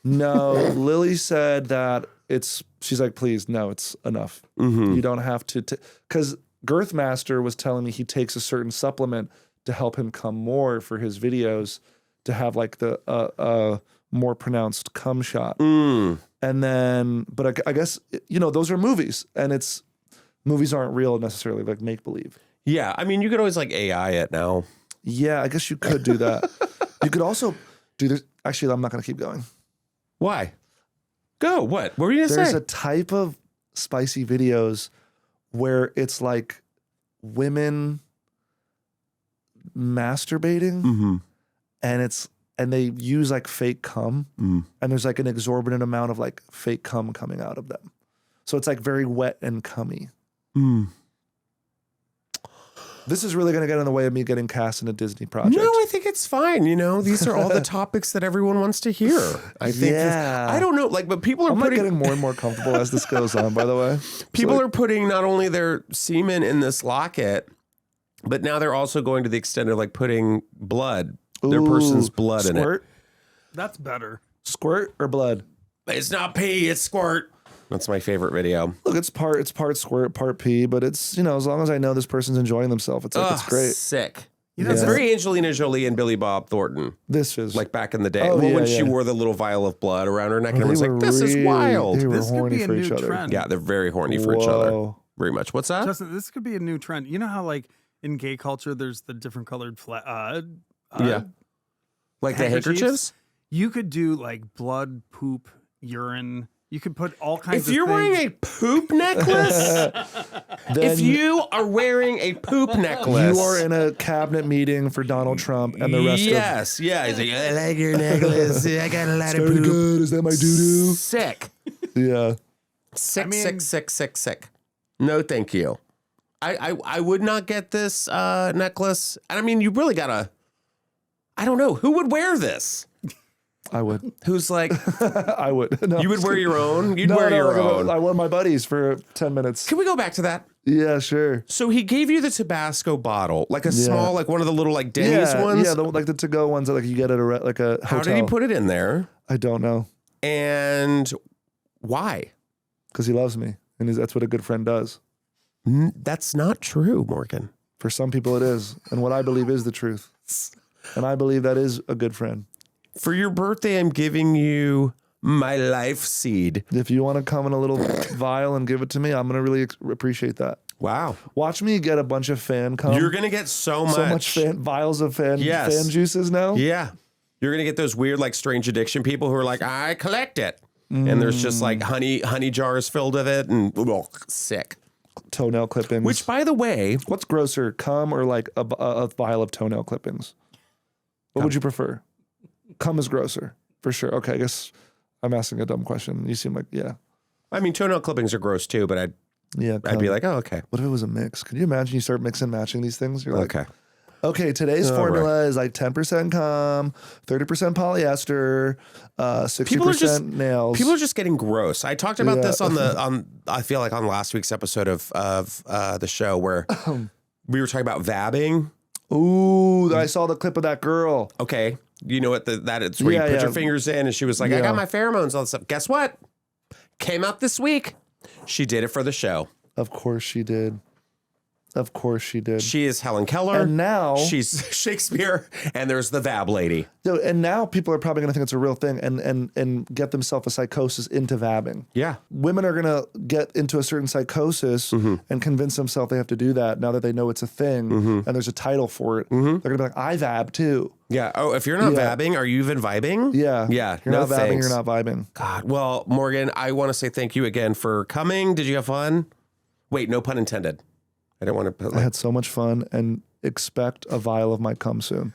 Speaker 2: No, Lily said that she's like, please, no, it's enough. You don't have to, because Girthmaster was telling me he takes a certain supplement to help him come more for his videos to have like the more pronounced cum shot. And then, but I guess, those are movies and movies aren't real necessarily, like make believe.
Speaker 1: Yeah. I mean, you could always like AI it now.
Speaker 2: Yeah, I guess you could do that. You could also do this. Actually, I'm not going to keep going.
Speaker 1: Why? Go. What were you going to
Speaker 2: There's
Speaker 1: say?
Speaker 2: a type of spicy videos where it's like women masturbating and they use like fake cum and there's like an exorbitant amount of like fake cum coming out of them. So it's like very wet and cummy. This is really going to get in the way of me getting cast in a Disney project.
Speaker 1: No, I think it's fine. These are all the topics that everyone wants to hear. I think.
Speaker 2: Yeah.
Speaker 1: I don't know. Like, but people are
Speaker 2: I'm like
Speaker 1: putting
Speaker 2: getting more and more comfortable as this goes on, by the way.
Speaker 1: people are putting not only their semen in this locket, but now they're also going to the extent of like putting their person's blood in it.
Speaker 2: Squirt?
Speaker 3: That's better.
Speaker 2: Squirt or blood?
Speaker 1: It's not pee, it's squirt. That's my favorite video.
Speaker 2: Look, it's part squirt, part pee, but it's, as long as I know this person's enjoying themselves, it's like, it's great.
Speaker 1: Sick.
Speaker 3: You know,
Speaker 1: It's
Speaker 2: Yeah.
Speaker 1: very Angelina Jolie and Billy Bob Thornton,
Speaker 2: This is
Speaker 1: like back in the day.
Speaker 2: Oh,
Speaker 1: Well,
Speaker 2: yeah,
Speaker 1: when she
Speaker 2: yeah.
Speaker 1: wore the little vial of blood around her neck, and
Speaker 2: they
Speaker 1: everyone's
Speaker 2: were
Speaker 1: like, "This is
Speaker 2: really-
Speaker 1: wild."
Speaker 2: They were
Speaker 3: This could
Speaker 2: horny
Speaker 3: be a
Speaker 2: for
Speaker 3: new
Speaker 2: each other.
Speaker 3: trend.
Speaker 1: Yeah, they're very horny for each other.
Speaker 2: Whoa.
Speaker 1: Very much. What's that?
Speaker 3: Justin, this could be a new trend. You know how like in gay culture, there's the different colored
Speaker 1: Yeah. Like the handkerchiefs?
Speaker 3: You could do like blood, poop, urine. You could put all kinds
Speaker 1: If
Speaker 3: of
Speaker 1: you're
Speaker 3: things.
Speaker 1: wearing a poop necklace, if you are wearing a poop necklace,
Speaker 2: You are in a cabinet meeting for Donald Trump and the rest
Speaker 1: yes, yeah. He's like, I like your necklace. I got a lot
Speaker 2: of...
Speaker 1: of poop.
Speaker 2: good. Is that my doo-doo?
Speaker 1: Sick.
Speaker 2: Yeah.
Speaker 1: Sick,
Speaker 3: I mean-
Speaker 1: sick, sick, sick, sick. No, thank you. I would not get this necklace. And I mean, you really gotta, I don't know. Who would wear this?
Speaker 2: I would.
Speaker 1: Who's like,
Speaker 2: I would. No,
Speaker 1: you would
Speaker 2: just
Speaker 1: wear
Speaker 2: kidding.
Speaker 1: your own? You'd
Speaker 2: No,
Speaker 1: wear your
Speaker 2: like,
Speaker 1: own.
Speaker 2: I wore my buddies for 10 minutes.
Speaker 1: Can we go back to that?
Speaker 2: Yeah, sure.
Speaker 1: So he gave you the Tabasco bottle, like a small, like one of the little like Denny's ones.
Speaker 2: Yeah, like the to-go ones that like you get at like a hotel.
Speaker 1: How did he put it in there?
Speaker 2: I don't know.
Speaker 1: And why?
Speaker 2: Because he loves me. And that's what a good friend does.
Speaker 1: That's not true, Morgan.
Speaker 2: For some people it is. And what I believe is the truth. And I believe that is a good friend.
Speaker 1: For your birthday, I'm giving you my life seed.
Speaker 2: If you want to come in a little vial and give it to me, I'm going to really appreciate that.
Speaker 1: Wow.
Speaker 2: Watch me get a bunch of fan cum.
Speaker 1: You're going to get so much.
Speaker 2: So much vials of fan juices now.
Speaker 1: Yeah. You're going to get those weird, like, strange addiction people who are like, I collect it. And there's just like honey jars filled with it and sick.
Speaker 2: Toenail clippings.
Speaker 1: Which, by the way,
Speaker 2: What's grosser, cum or like a vial of toenail clippings? What would you prefer? Cum is grosser, for sure. Okay, I guess I'm asking a dumb question. You seem like, yeah.
Speaker 1: I mean, toenail clippings are gross too, but
Speaker 2: Yeah,
Speaker 1: I'd be like, oh, okay.
Speaker 2: what if it was a mix? Could you imagine you start mixing, matching these things? You're like,
Speaker 1: Okay.
Speaker 2: Okay, today's formula is like 10% cum, 30% polyester, 60% nails.
Speaker 1: People are just getting gross. I talked about this on I feel like on last week's episode of the show where we were talking about vabbing.
Speaker 2: Ooh, I saw the clip of that girl.
Speaker 1: Okay. You know what it's where you put your fingers in and she was like, I got my pheromones, all this stuff. Guess what? Came out this week. She did it for the show.
Speaker 2: Of course she did. Of course she did.
Speaker 1: She is Helen Keller.
Speaker 2: And now
Speaker 1: she's Shakespeare, and there's the Vab lady.
Speaker 2: And now people are probably going to think it's a real thing and get themselves a psychosis into vabbing.
Speaker 1: Yeah.
Speaker 2: Women are going to get into a certain psychosis and convince themselves they have to do that now that they know it's a thing and there's a title for it. They're going to be like, I vab too.
Speaker 1: Yeah. Oh, if you're not vabbing, are you even vibing?
Speaker 2: Yeah.
Speaker 1: Yeah.
Speaker 2: You're not vabbing, you're not vibing.
Speaker 1: God. Well, Morgan, I want to say thank you again for coming. Did you have fun? Wait, no pun intended. I don't want to put
Speaker 2: I had so much fun and expect a vial of my cum soon.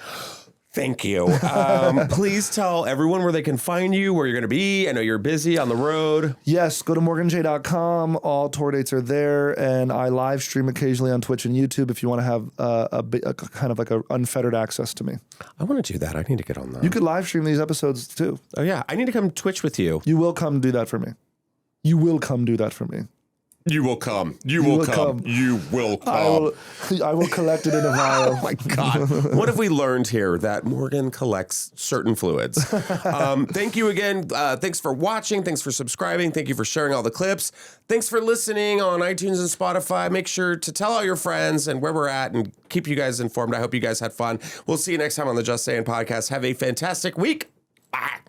Speaker 1: Thank you. Please tell everyone where they can find you, where you're going to be. I know you're busy on the road.
Speaker 2: Yes, go to morganj.com. All tour dates are there, and I live stream occasionally on Twitch and YouTube if you want to have a kind of like a unfettered access to me.
Speaker 1: I want to do that. I need to get on that.
Speaker 2: You could live stream these episodes too.
Speaker 1: Oh yeah, I need to come Twitch with you.
Speaker 2: You will come do that for me. You will come do that for me.
Speaker 1: You will come. You will come. You will come.
Speaker 2: I will collect it in a vial.
Speaker 1: Oh my God. What have we learned here? That Morgan collects certain fluids. Thank you again. Thanks for watching. Thanks for subscribing. Thank you for sharing all the clips. Thanks for listening on iTunes and Spotify. Make sure to tell all your friends and where we're at and keep you guys informed. I hope you guys had fun. We'll see you next time on the Just Saying podcast. Have a fantastic week. Bye.